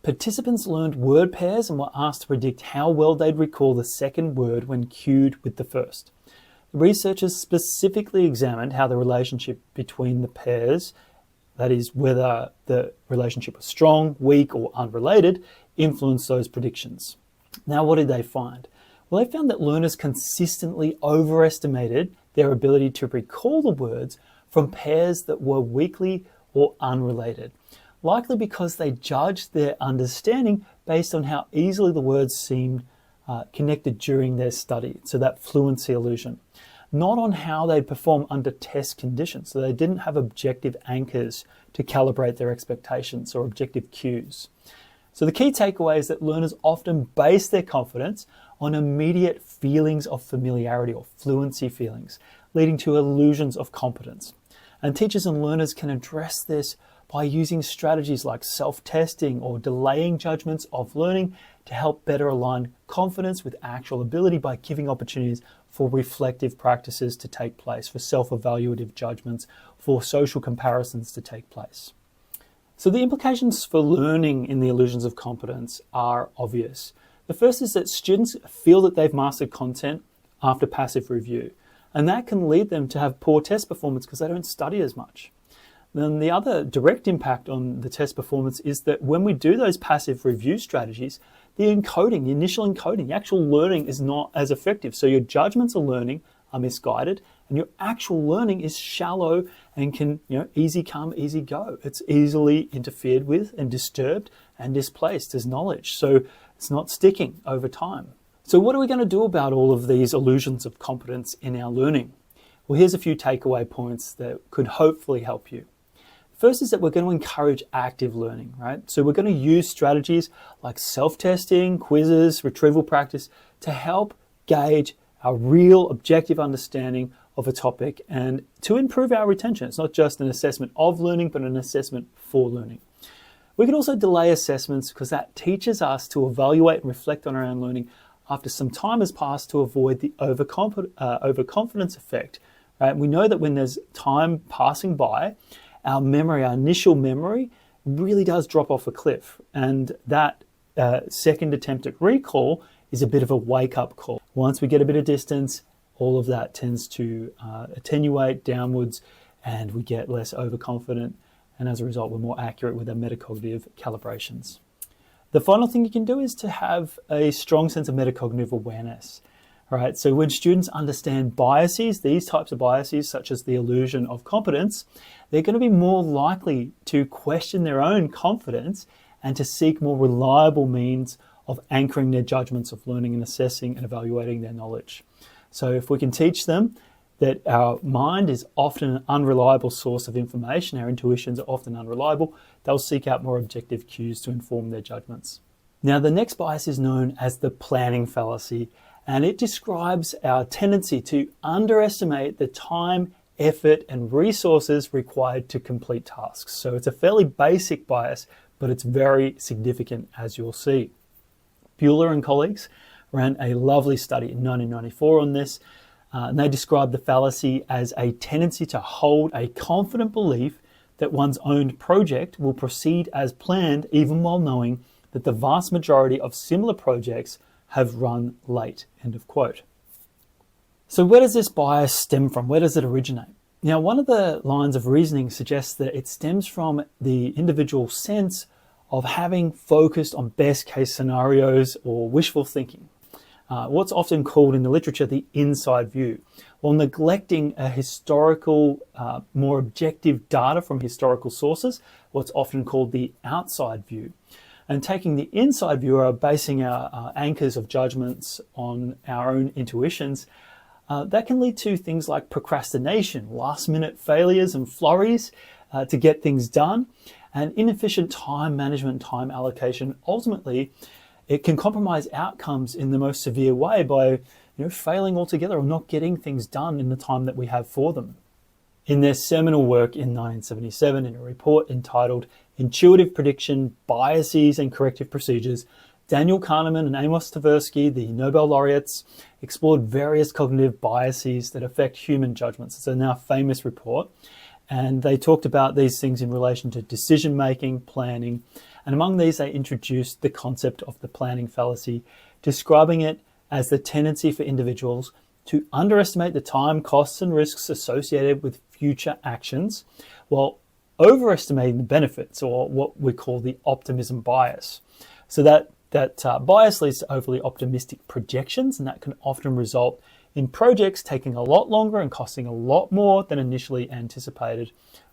Participants learned word pairs and were asked to predict how well they'd recall the second word when cued with the first. The researchers specifically examined how the relationship between the pairs, that is, whether the relationship was strong, weak, or unrelated, influenced those predictions. Now, what did they find? Well, they found that learners consistently overestimated their ability to recall the words from pairs that were weakly or unrelated, likely because they judged their understanding based on how easily the words seemed connected during their study, so that fluency illusion. not on how they perform under test conditions. So they didn't have objective anchors to calibrate their expectations or objective cues. So the key takeaway is that learners often base their confidence on immediate feelings of familiarity or fluency feelings, leading to illusions of competence. And teachers and learners can address this by using strategies like self-testing or delaying judgments of learning to help better align confidence with actual ability by giving opportunities for reflective practices to take place, for self-evaluative judgments, for social comparisons to take place. So the implications for learning in the illusions of competence are obvious. The first is that students feel that they've mastered content after passive review, and that can lead them to have poor test performance because they don't study as much. Then the other direct impact on the test performance is that when we do those passive review strategies, the encoding, the initial encoding, the actual learning is not as effective. So your judgments of learning are misguided and your actual learning is shallow and can, easy come, easy go. It's easily interfered with and disturbed and displaced as knowledge. So it's not sticking over time. So what are we going to do about all of these illusions of competence in our learning? Well, here's a few takeaway points that could hopefully help you. First is that we're going to encourage active learning, right? So we're going to use strategies like self-testing, quizzes, retrieval practice to help gauge our real objective understanding of a topic and to improve our retention. It's not just an assessment of learning, but an assessment for learning. We can also delay assessments because that teaches us to evaluate and reflect on our own learning after some time has passed to avoid the overconfidence effect, right? We know that when there's time passing by, our memory, our initial memory really does drop off a cliff. And that second attempt at recall is a bit of a wake-up call. Once we get a bit of distance, all of that tends to attenuate downwards and we get less overconfident. And as a result, we're more accurate with our metacognitive calibrations. The final thing you can do is to have a strong sense of metacognitive awareness. All right, so when students understand biases, these types of biases, such as the illusion of competence, they're going to be more likely to question their own confidence and to seek more reliable means of anchoring their judgments of learning and assessing and evaluating their knowledge. So if we can teach them that our mind is often an unreliable source of information, our intuitions are often unreliable, they'll seek out more objective cues to inform their judgments. Now, the next bias is known as the planning fallacy, and it describes our tendency to underestimate the time, effort, and resources required to complete tasks. So it's a fairly basic bias, but it's very significant, as you'll see. Bueller and colleagues ran a lovely study in 1994 on this, and they described the fallacy as a tendency to hold a confident belief that one's own project will proceed as planned, even while knowing that the vast majority of similar projects have run late, end of quote. So where does this bias stem from? Where does it originate? Now, one of the lines of reasoning suggests that it stems from the individual sense of having focused on best case scenarios or wishful thinking. What's often called in the literature the inside view, while neglecting a historical, more objective data from historical sources, what's often called the outside view. And taking the inside view, or basing our anchors of judgments on our own intuitions, that can lead to things like procrastination, last-minute failures and flurries to get things done, and inefficient time management, time allocation. Ultimately, it can compromise outcomes in the most severe way by failing altogether or not getting things done in the time that we have for them. In their seminal work in 1977, in a report entitled Intuitive Prediction, Biases and Corrective Procedures, Daniel Kahneman and Amos Tversky, the Nobel laureates, explored various cognitive biases that affect human judgments. It's a now famous report. And they talked about these things in relation to decision-making, planning, and among these they introduced the concept of the planning fallacy, describing it as the tendency for individuals to underestimate the time, costs, and risks associated with future actions, while overestimating the benefits, or what we call the optimism bias. So that bias leads to overly optimistic projections, and that can often result in projects taking a lot longer and costing a lot more than initially anticipated,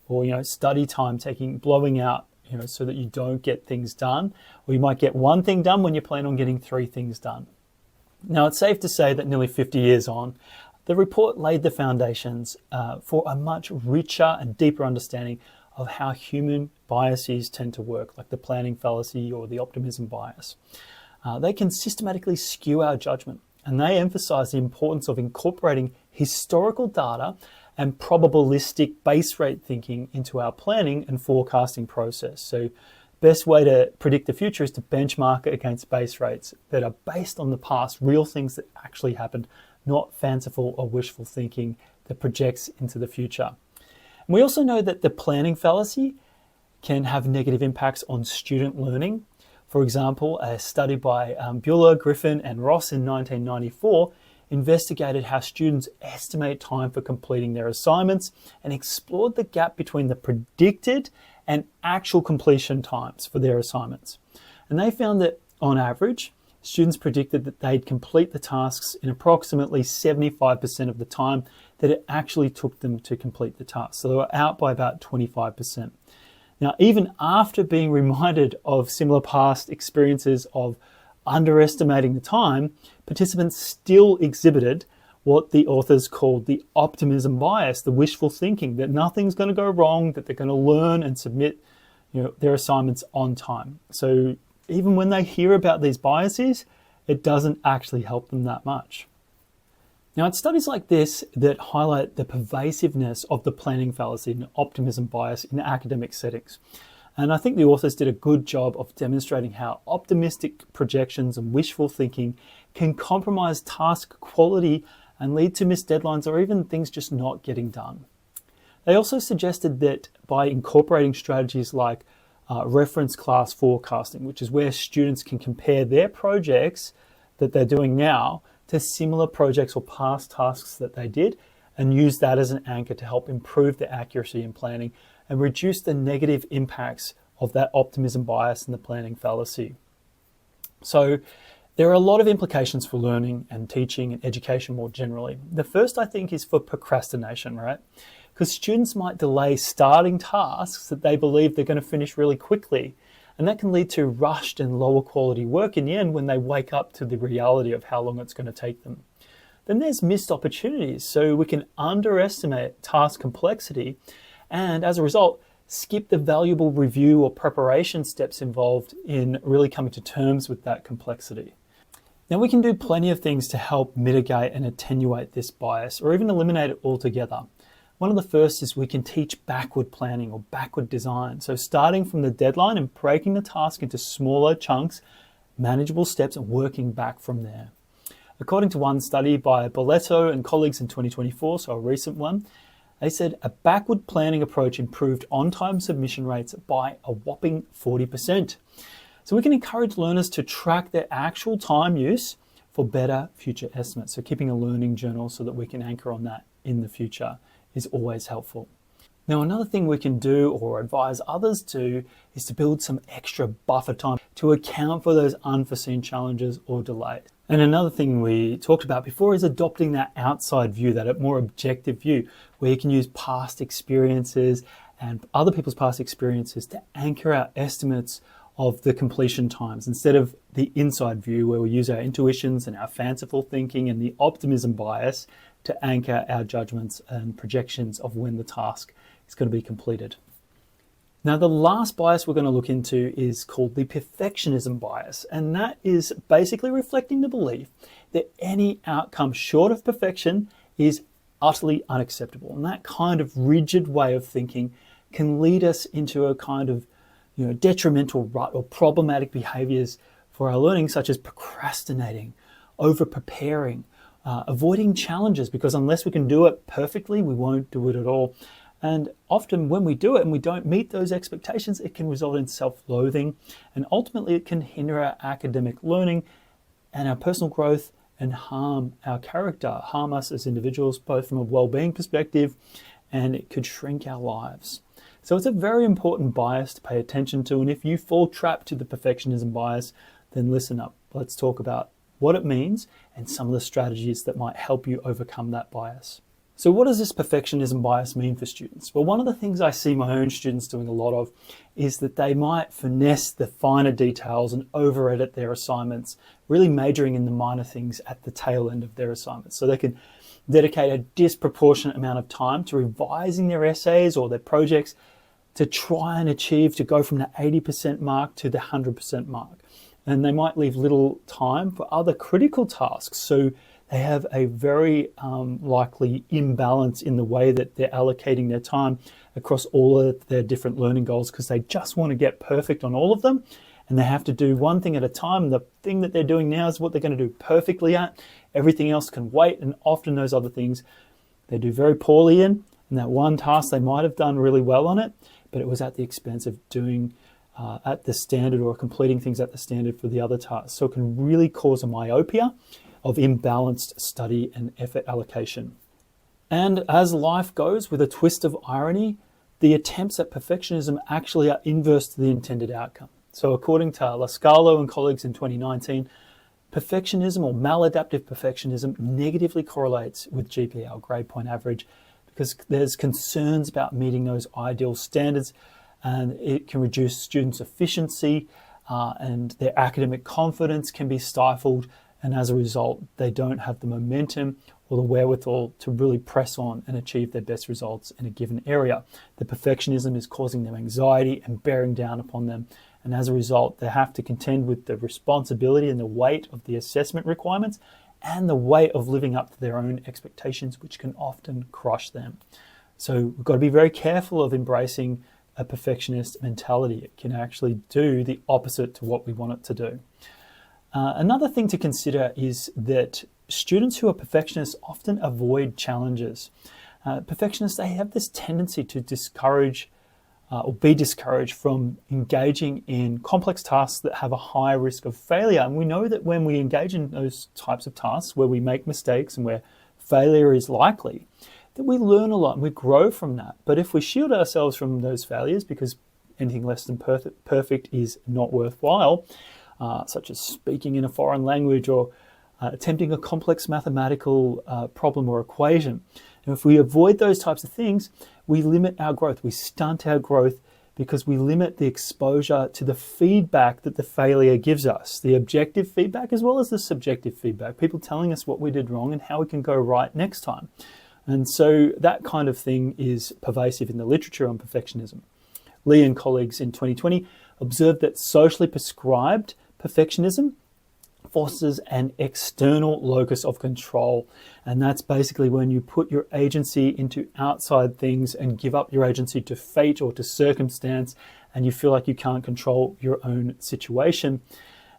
or study time blowing out, so that you don't get things done, or you might get one thing done when you plan on getting 3 things done. Now, it's safe to say that nearly 50 years on, The report laid the foundations for a much richer and deeper understanding of how human biases tend to work, like the planning fallacy or the optimism bias. They can systematically skew our judgment, and they emphasize the importance of incorporating historical data and probabilistic base rate thinking into our planning and forecasting process. So best way to predict the future is to benchmark it against base rates that are based on the past, real things that actually happened, not fanciful or wishful thinking that projects into the future. And we also know that the planning fallacy can have negative impacts on student learning. For example, a study by Bueller, Griffin, and Ross in 1994 investigated how students estimate time for completing their assignments and explored the gap between the predicted and actual completion times for their assignments. And they found that on average, students predicted that they'd complete the tasks in approximately 75% of the time that it actually took them to complete the task. So they were out by about 25%. Now, even after being reminded of similar past experiences of underestimating the time, participants still exhibited what the authors called the optimism bias, the wishful thinking that nothing's going to go wrong, that they're going to learn and submit their assignments on time. So even when they hear about these biases, it doesn't actually help them that much. Now, it's studies like this that highlight the pervasiveness of the planning fallacy and optimism bias in academic settings. And I think the authors did a good job of demonstrating how optimistic projections and wishful thinking can compromise task quality and lead to missed deadlines or even things just not getting done. They also suggested that by incorporating strategies like reference class forecasting, which is where students can compare their projects that they're doing now to similar projects or past tasks that they did, and use that as an anchor to help improve the accuracy in planning and reduce the negative impacts of that optimism bias and the planning fallacy. So there are a lot of implications for learning and teaching and education more generally. The first, I think, is for procrastination, right? Because students might delay starting tasks that they believe they're going to finish really quickly. And that can lead to rushed and lower quality work in the end when they wake up to the reality of how long it's going to take them. Then there's missed opportunities. So we can underestimate task complexity and as a result, skip the valuable review or preparation steps involved in really coming to terms with that complexity. Now, we can do plenty of things to help mitigate and attenuate this bias or even eliminate it altogether. One of the first is we can teach backward planning or backward design. So starting from the deadline and breaking the task into smaller chunks, manageable steps, and working back from there. According to one study by Boletto and colleagues in 2024, so a recent one, they said a backward planning approach improved on-time submission rates by a whopping 40%. So we can encourage learners to track their actual time use for better future estimates. So keeping a learning journal so that we can anchor on that in the future is always helpful. Now, another thing we can do or advise others to is to build some extra buffer time to account for those unforeseen challenges or delays. And another thing we talked about before is adopting that outside view, that more objective view, where you can use past experiences and other people's past experiences to anchor our estimates of the completion times instead of the inside view where we use our intuitions and our fanciful thinking and the optimism bias to anchor our judgments and projections of when the task is going to be completed. Now, the last bias we're going to look into is called the perfectionism bias, and that is basically reflecting the belief that any outcome short of perfection is utterly unacceptable. And that kind of rigid way of thinking can lead us into a kind of detrimental rut or problematic behaviors for our learning, such as procrastinating, over-preparing, avoiding challenges, because unless we can do it perfectly, we won't do it at all. And often when we do it and we don't meet those expectations, it can result in self-loathing, and ultimately it can hinder our academic learning and our personal growth and harm our character, harm us as individuals, both from a well-being perspective, and it could shrink our lives. So it's a very important bias to pay attention to, and if you fall trapped to the perfectionism bias, then listen up. Let's talk about what it means and some of the strategies that might help you overcome that bias. So what does this perfectionism bias mean for students? Well, one of the things I see my own students doing a lot of is that they might finesse the finer details and over-edit their assignments, really majoring in the minor things at the tail end of their assignments. So they can dedicate a disproportionate amount of time to revising their essays or their projects to try and achieve to go from the 80% mark to the 100% mark. And they might leave little time for other critical tasks. So they have a very likely imbalance in the way that they're allocating their time across all of their different learning goals, because they just want to get perfect on all of them. And they have to do one thing at a time. The thing that they're doing now is what they're going to do perfectly at. Everything else can wait. And often those other things they do very poorly in. And that one task, they might have done really well on it, but it was at the expense of doing at the standard or completing things at the standard for the other tasks. So it can really cause a myopia of imbalanced study and effort allocation. And as life goes, with a twist of irony, the attempts at perfectionism actually are inverse to the intended outcome. So according to Lascalo and colleagues in 2019, perfectionism or maladaptive perfectionism negatively correlates with GPA, grade point average, because there's concerns about meeting those ideal standards, and it can reduce students' efficiency and their academic confidence can be stifled. And as a result, they don't have the momentum or the wherewithal to really press on and achieve their best results in a given area. The perfectionism is causing them anxiety and bearing down upon them. And as a result, they have to contend with the responsibility and the weight of the assessment requirements and the weight of living up to their own expectations, which can often crush them. So we've got to be very careful of embracing a perfectionist mentality. It can actually do the opposite to what we want it to do. Another thing to consider is that students who are perfectionists often avoid challenges. Perfectionists, they have this tendency to discourage or be discouraged from engaging in complex tasks that have a high risk of failure. And we know that when we engage in those types of tasks where we make mistakes and where failure is likely, that we learn a lot and we grow from that. But if we shield ourselves from those failures because anything less than perfect is not worthwhile, such as speaking in a foreign language or attempting a complex mathematical problem or equation. And if we avoid those types of things, we limit our growth. We stunt our growth because we limit the exposure to the feedback that the failure gives us, the objective feedback as well as the subjective feedback, people telling us what we did wrong and how we can go right next time. And so that kind of thing is pervasive in the literature on perfectionism. Lee and colleagues in 2020 observed that socially prescribed perfectionism fosters an external locus of control. And that's basically when you put your agency into outside things and give up your agency to fate or to circumstance, and you feel like you can't control your own situation.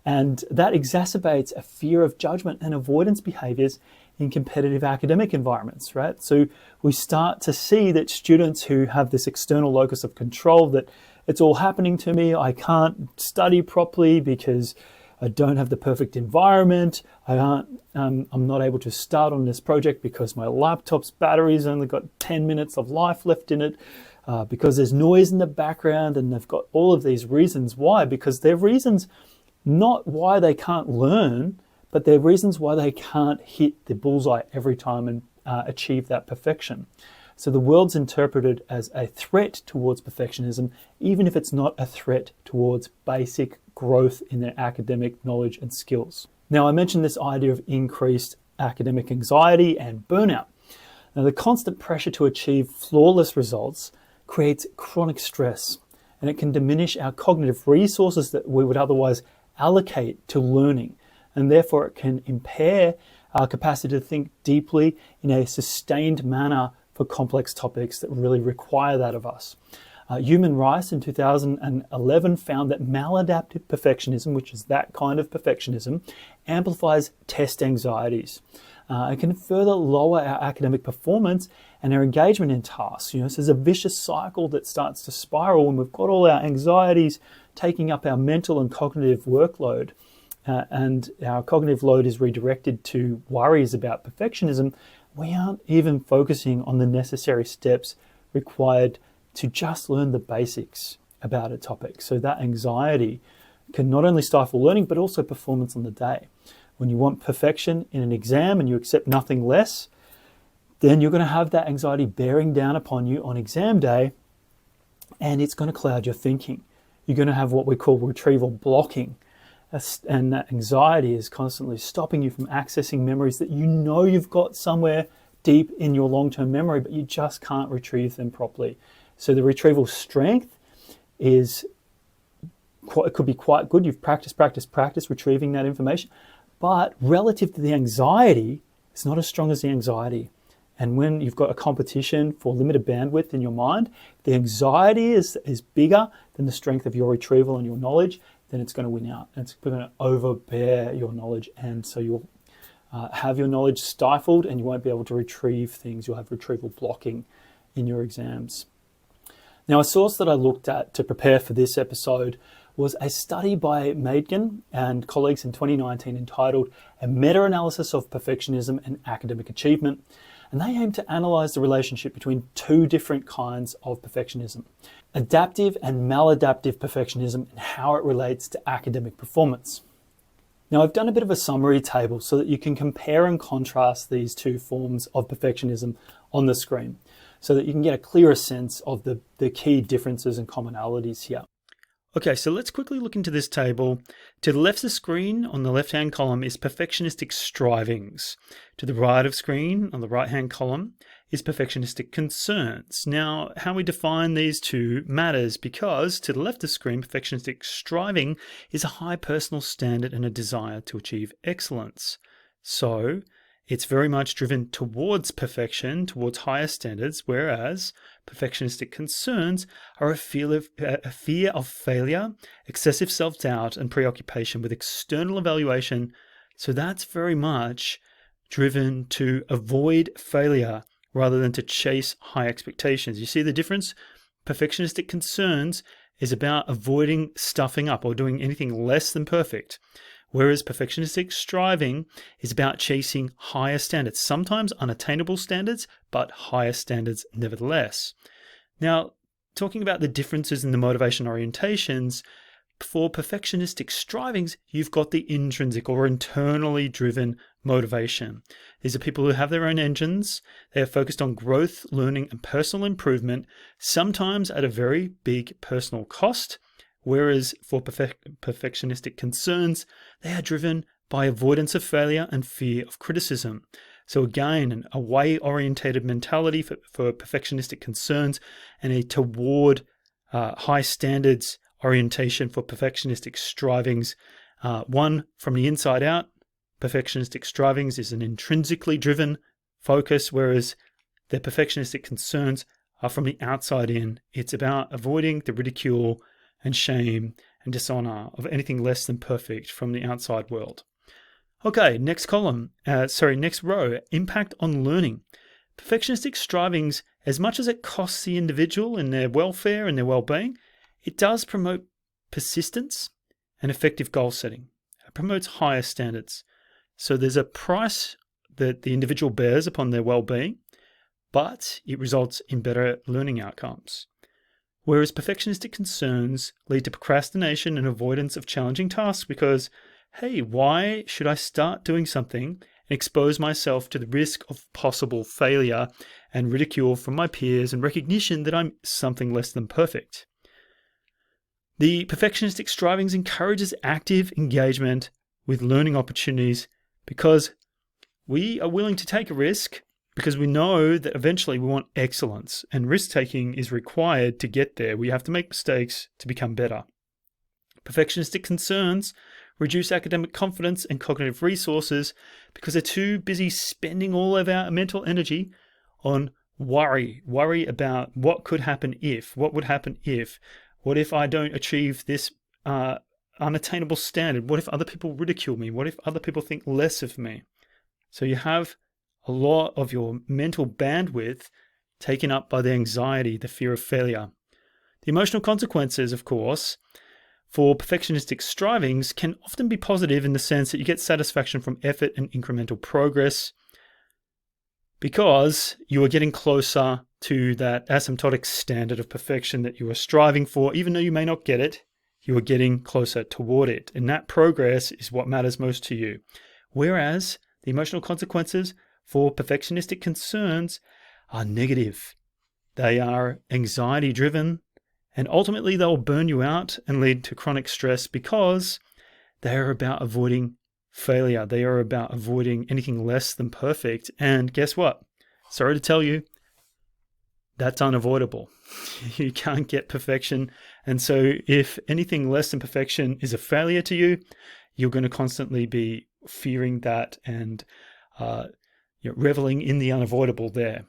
And that exacerbates a fear of judgment and avoidance behaviors in competitive academic environments, right? So we start to see that students who have this external locus of control, that it's all happening to me, I can't study properly because I don't have the perfect environment, I'm not able to start on this project because my laptop's battery's only got 10 minutes of life left in it, because there's noise in the background, and they've got all of these reasons why, because they're reasons not why they can't learn, but they're reasons why they can't hit the bullseye every time and achieve that perfection. So the world's interpreted as a threat towards perfectionism, even if it's not a threat towards basic growth in their academic knowledge and skills. Now, I mentioned this idea of increased academic anxiety and burnout. Now, the constant pressure to achieve flawless results creates chronic stress, and it can diminish our cognitive resources that we would otherwise allocate to learning, and therefore it can impair our capacity to think deeply in a sustained manner for complex topics that really require that of us. Human Rice in 2011 found that maladaptive perfectionism, which is that kind of perfectionism, amplifies test anxieties. It can further lower our academic performance and our engagement in tasks. So there's a vicious cycle that starts to spiral when we've got all our anxieties taking up our mental and cognitive workload, and our cognitive load is redirected to worries about perfectionism. We aren't even focusing on the necessary steps required to just learn the basics about a topic. So that anxiety can not only stifle learning, but also performance on the day. When you want perfection in an exam and you accept nothing less, then you're going to have that anxiety bearing down upon you on exam day, and it's going to cloud your thinking. You're going to have what we call retrieval blocking, and that anxiety is constantly stopping you from accessing memories that you know you've got somewhere deep in your long-term memory, but you just can't retrieve them properly. So the retrieval strength it could be quite good. You've practiced retrieving that information, but relative to the anxiety, it's not as strong as the anxiety. And when you've got a competition for limited bandwidth in your mind, the anxiety is bigger than the strength of your retrieval and your knowledge, then it's going to win out. It's going to overbear your knowledge. And so you'll have your knowledge stifled and you won't be able to retrieve things. You'll have retrieval blocking in your exams. Now, a source that I looked at to prepare for this episode was a study by Maidgen and colleagues in 2019 entitled A Meta-Analysis of Perfectionism and Academic Achievement. And they aim to analyze the relationship between two different kinds of perfectionism, adaptive and maladaptive perfectionism, and how it relates to academic performance. Now, I've done a bit of a summary table so that you can compare and contrast these two forms of perfectionism on the screen so that you can get a clearer sense of the key differences and commonalities here. Okay, so let's quickly look into this table. To the left of the screen, on the left-hand column, is perfectionistic strivings. To the right of screen, on the right-hand column, is perfectionistic concerns. Now, how we define these two matters because to the left of the screen, perfectionistic striving is a high personal standard and a desire to achieve excellence. So, it's very much driven towards perfection, towards higher standards, whereas perfectionistic concerns are a fear of failure, excessive self-doubt, and preoccupation with external evaluation. So that's very much driven to avoid failure rather than to chase high expectations. You see the difference? Perfectionistic concerns is about avoiding stuffing up or doing anything less than perfect. Whereas perfectionistic striving is about chasing higher standards, sometimes unattainable standards, but higher standards nevertheless. Now, talking about the differences in the motivation orientations, for perfectionistic strivings, you've got the intrinsic or internally driven motivation. These are people who have their own engines. They are focused on growth, learning, and personal improvement, sometimes at a very big personal cost. Whereas for perfectionistic concerns, they are driven by avoidance of failure and fear of criticism. So again, an away-orientated mentality for perfectionistic concerns and a toward high standards orientation for perfectionistic strivings. One from the inside out, perfectionistic strivings is an intrinsically driven focus, whereas the perfectionistic concerns are from the outside in. It's about avoiding the ridicule and shame and dishonor of anything less than perfect from the outside world. Okay, next row, impact on learning. Perfectionistic strivings, as much as it costs the individual in their welfare and their well-being, it does promote persistence and effective goal setting. It promotes higher standards. So there's a price that the individual bears upon their well-being, but it results in better learning outcomes. Whereas perfectionistic concerns lead to procrastination and avoidance of challenging tasks because, hey, why should I start doing something and expose myself to the risk of possible failure and ridicule from my peers and recognition that I'm something less than perfect? The perfectionistic strivings encourages active engagement with learning opportunities because we are willing to take a risk because we know that eventually we want excellence and risk-taking is required to get there. We have to make mistakes to become better. Perfectionistic concerns reduce academic confidence and cognitive resources because they're too busy spending all of our mental energy on worry about what could happen if, what would happen if, what if I don't achieve this unattainable standard, what if other people ridicule me, what if other people think less of me. So you have a lot of your mental bandwidth taken up by the anxiety, the fear of failure. The emotional consequences, of course, for perfectionistic strivings can often be positive in the sense that you get satisfaction from effort and incremental progress because you are getting closer to that asymptotic standard of perfection that you are striving for. Even though you may not get it, you are getting closer toward it. And that progress is what matters most to you. Whereas the emotional consequences for perfectionistic concerns are negative. They are anxiety driven and ultimately they'll burn you out and lead to chronic stress because they are about avoiding failure. They are about avoiding anything less than perfect. And guess what? sorry to tell you, that's unavoidable. You can't get perfection. And so if anything less than perfection is a failure to you, you're going to constantly be fearing that and reveling in the unavoidable there.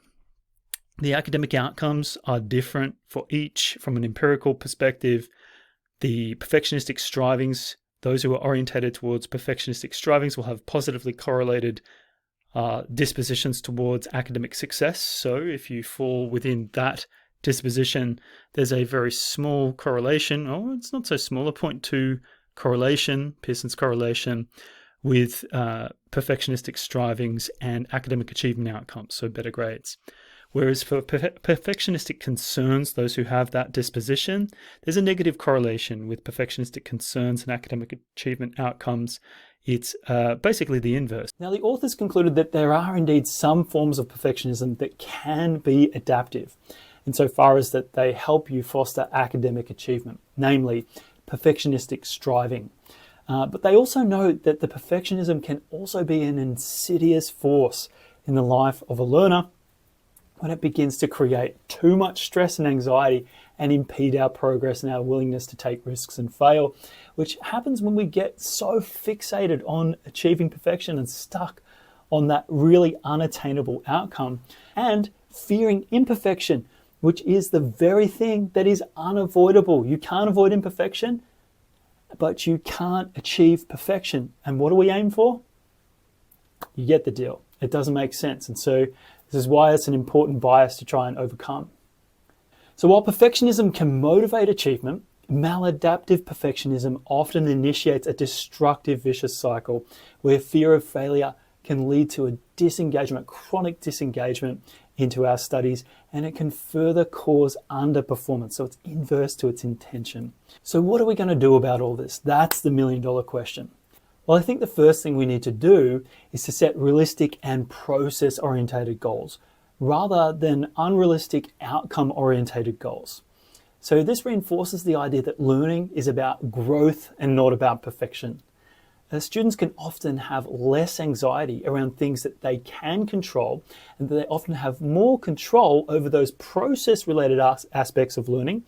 The academic outcomes are different for each from an empirical perspective. The perfectionistic strivings, those who are orientated towards perfectionistic strivings will have positively correlated dispositions towards academic success. So if you fall within that disposition, there's a very small correlation, or it's not so small, a 0.2 correlation, Pearson's correlation, with perfectionistic strivings and academic achievement outcomes, so better grades. Whereas for perfectionistic concerns, those who have that disposition, there's a negative correlation with perfectionistic concerns and academic achievement outcomes. It's basically the inverse. Now, the authors concluded that there are indeed some forms of perfectionism that can be adaptive, insofar as that they help you foster academic achievement, namely perfectionistic striving. But they also note that the perfectionism can also be an insidious force in the life of a learner when it begins to create too much stress and anxiety and impede our progress and our willingness to take risks and fail, which happens when we get so fixated on achieving perfection and stuck on that really unattainable outcome, and fearing imperfection, which is the very thing that is unavoidable. You can't avoid imperfection, but you can't achieve perfection. And what do we aim for? You get the deal. It doesn't make sense. And so this is why it's an important bias to try and overcome. So while perfectionism can motivate achievement, maladaptive perfectionism often initiates a destructive vicious cycle where fear of failure can lead to a disengagement, chronic disengagement into our studies, and it can further cause underperformance. So it's inverse to its intention. So what are we going to do about all this? That's the million-dollar question. Well, I think the first thing we need to do is to set realistic and process-orientated goals rather than unrealistic outcome-orientated goals. So this reinforces the idea that learning is about growth and not about perfection. Students can often have less anxiety around things that they can control, and that they often have more control over those process-related aspects of learning,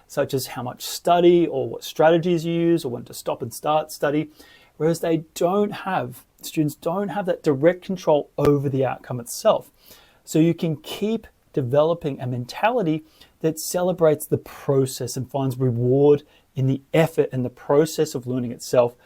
such as how much study or what strategies you use or when to stop and start study. Whereas students don't have that direct control over the outcome itself. So you can keep developing a mentality that celebrates the process and finds reward in the effort and the process of learning itself,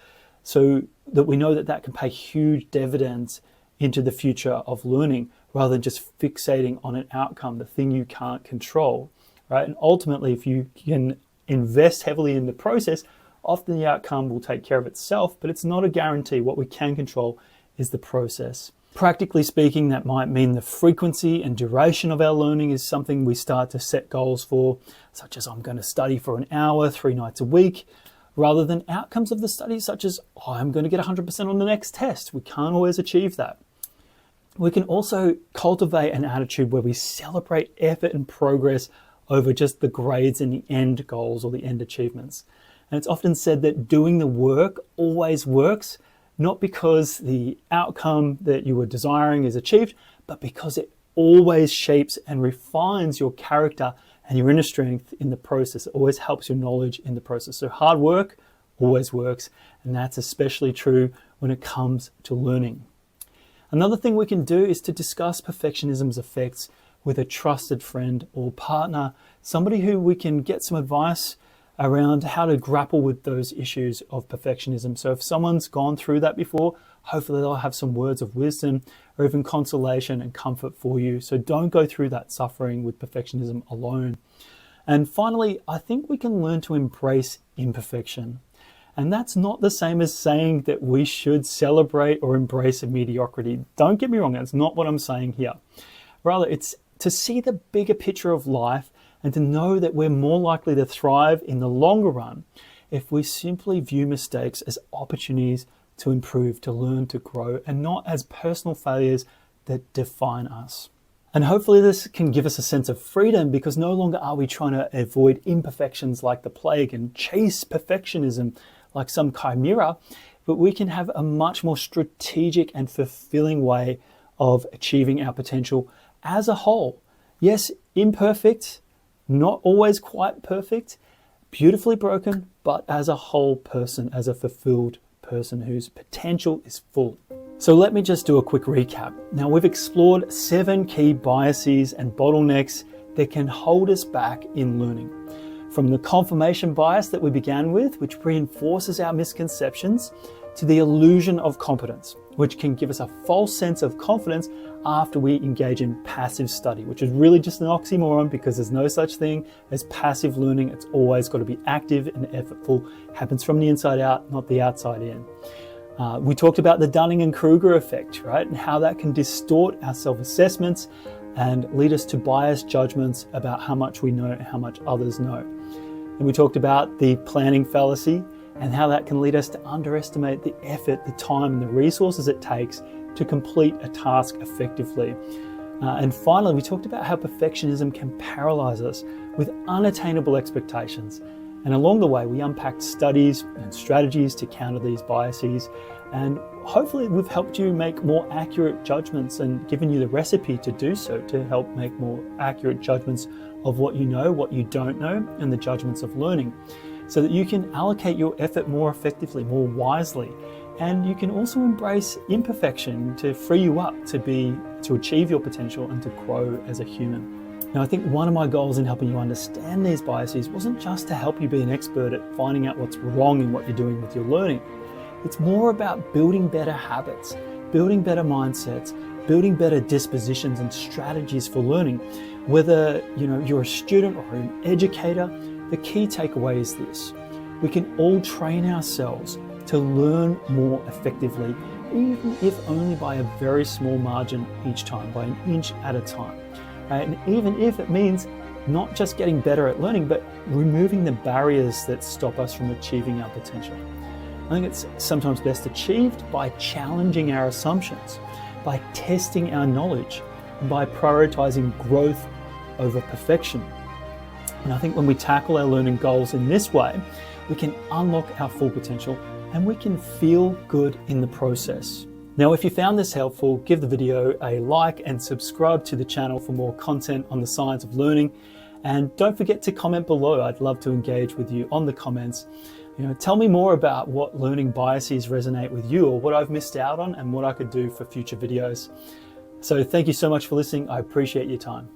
so that we know that that can pay huge dividends into the future of learning, rather than just fixating on an outcome, the thing you can't control, right? And ultimately, if you can invest heavily in the process, often the outcome will take care of itself, but it's not a guarantee. What we can control is the process. Practically speaking, that might mean the frequency and duration of our learning is something we start to set goals for, such as I'm going to study for an hour, 3 nights a week, rather than outcomes of the study, such as I'm going to get 100% on the next test. We can't always achieve that. We can also cultivate an attitude where we celebrate effort and progress over just the grades and the end goals or the end achievements. And it's often said that doing the work always works, not because the outcome that you were desiring is achieved, but because it always shapes and refines your character and your inner strength in the process. It always helps your knowledge in the process. So hard work always works, and that's especially true when it comes to learning. Another thing we can do is to discuss perfectionism's effects with a trusted friend or partner, somebody who we can get some advice around how to grapple with those issues of perfectionism. So if someone's gone through that before, hopefully they'll have some words of wisdom or even consolation and comfort for you. So don't go through that suffering with perfectionism alone. And finally, I think we can learn to embrace imperfection. And that's not the same as saying that we should celebrate or embrace a mediocrity. Don't get me wrong, that's not what I'm saying here. Rather, it's to see the bigger picture of life and to know that we're more likely to thrive in the longer run if we simply view mistakes as opportunities to improve, to learn, to grow, and not as personal failures that define us. And hopefully this can give us a sense of freedom, because no longer are we trying to avoid imperfections like the plague and chase perfectionism like some chimera, but we can have a much more strategic and fulfilling way of achieving our potential as a whole. Yes, imperfect, not always quite perfect, beautifully broken, but as a whole person, as a fulfilled person whose potential is full. So let me just do a quick recap. Now, we've explored 7 key biases and bottlenecks that can hold us back in learning. From the confirmation bias that we began with, which reinforces our misconceptions, to the illusion of competence, which can give us a false sense of confidence after we engage in passive study, which is really just an oxymoron because there's no such thing as passive learning. It's always got to be active and effortful. Happens from the inside out, not the outside in. We talked about the Dunning-Kruger effect, right? And how that can distort our self-assessments and lead us to biased judgments about how much we know and how much others know. And we talked about the planning fallacy and how that can lead us to underestimate the effort, the time, and the resources it takes to complete a task effectively. And finally, we talked about how perfectionism can paralyze us with unattainable expectations. And along the way, we unpacked studies and strategies to counter these biases. And hopefully we've helped you make more accurate judgments and given you the recipe to do so, to help make more accurate judgments of what you know, what you don't know, and the judgments of learning, so that you can allocate your effort more effectively, more wisely. And you can also embrace imperfection to free you up to achieve your potential and to grow as a human. Now, I think one of my goals in helping you understand these biases wasn't just to help you be an expert at finding out what's wrong in what you're doing with your learning. It's more about building better habits, building better mindsets, building better dispositions and strategies for learning. Whether you're a student or an educator, the key takeaway is this: we can all train ourselves to learn more effectively, even if only by a very small margin each time, by an inch at a time. And even if it means not just getting better at learning, but removing the barriers that stop us from achieving our potential. I think it's sometimes best achieved by challenging our assumptions, by testing our knowledge, and by prioritizing growth over perfection. And I think when we tackle our learning goals in this way, we can unlock our full potential and we can feel good in the process. Now, if you found this helpful, give the video a like and subscribe to the channel for more content on the science of learning. And don't forget to comment below. I'd love to engage with you on the comments. Tell me more about what learning biases resonate with you, or what I've missed out on and what I could do for future videos. So thank you so much for listening. I appreciate your time.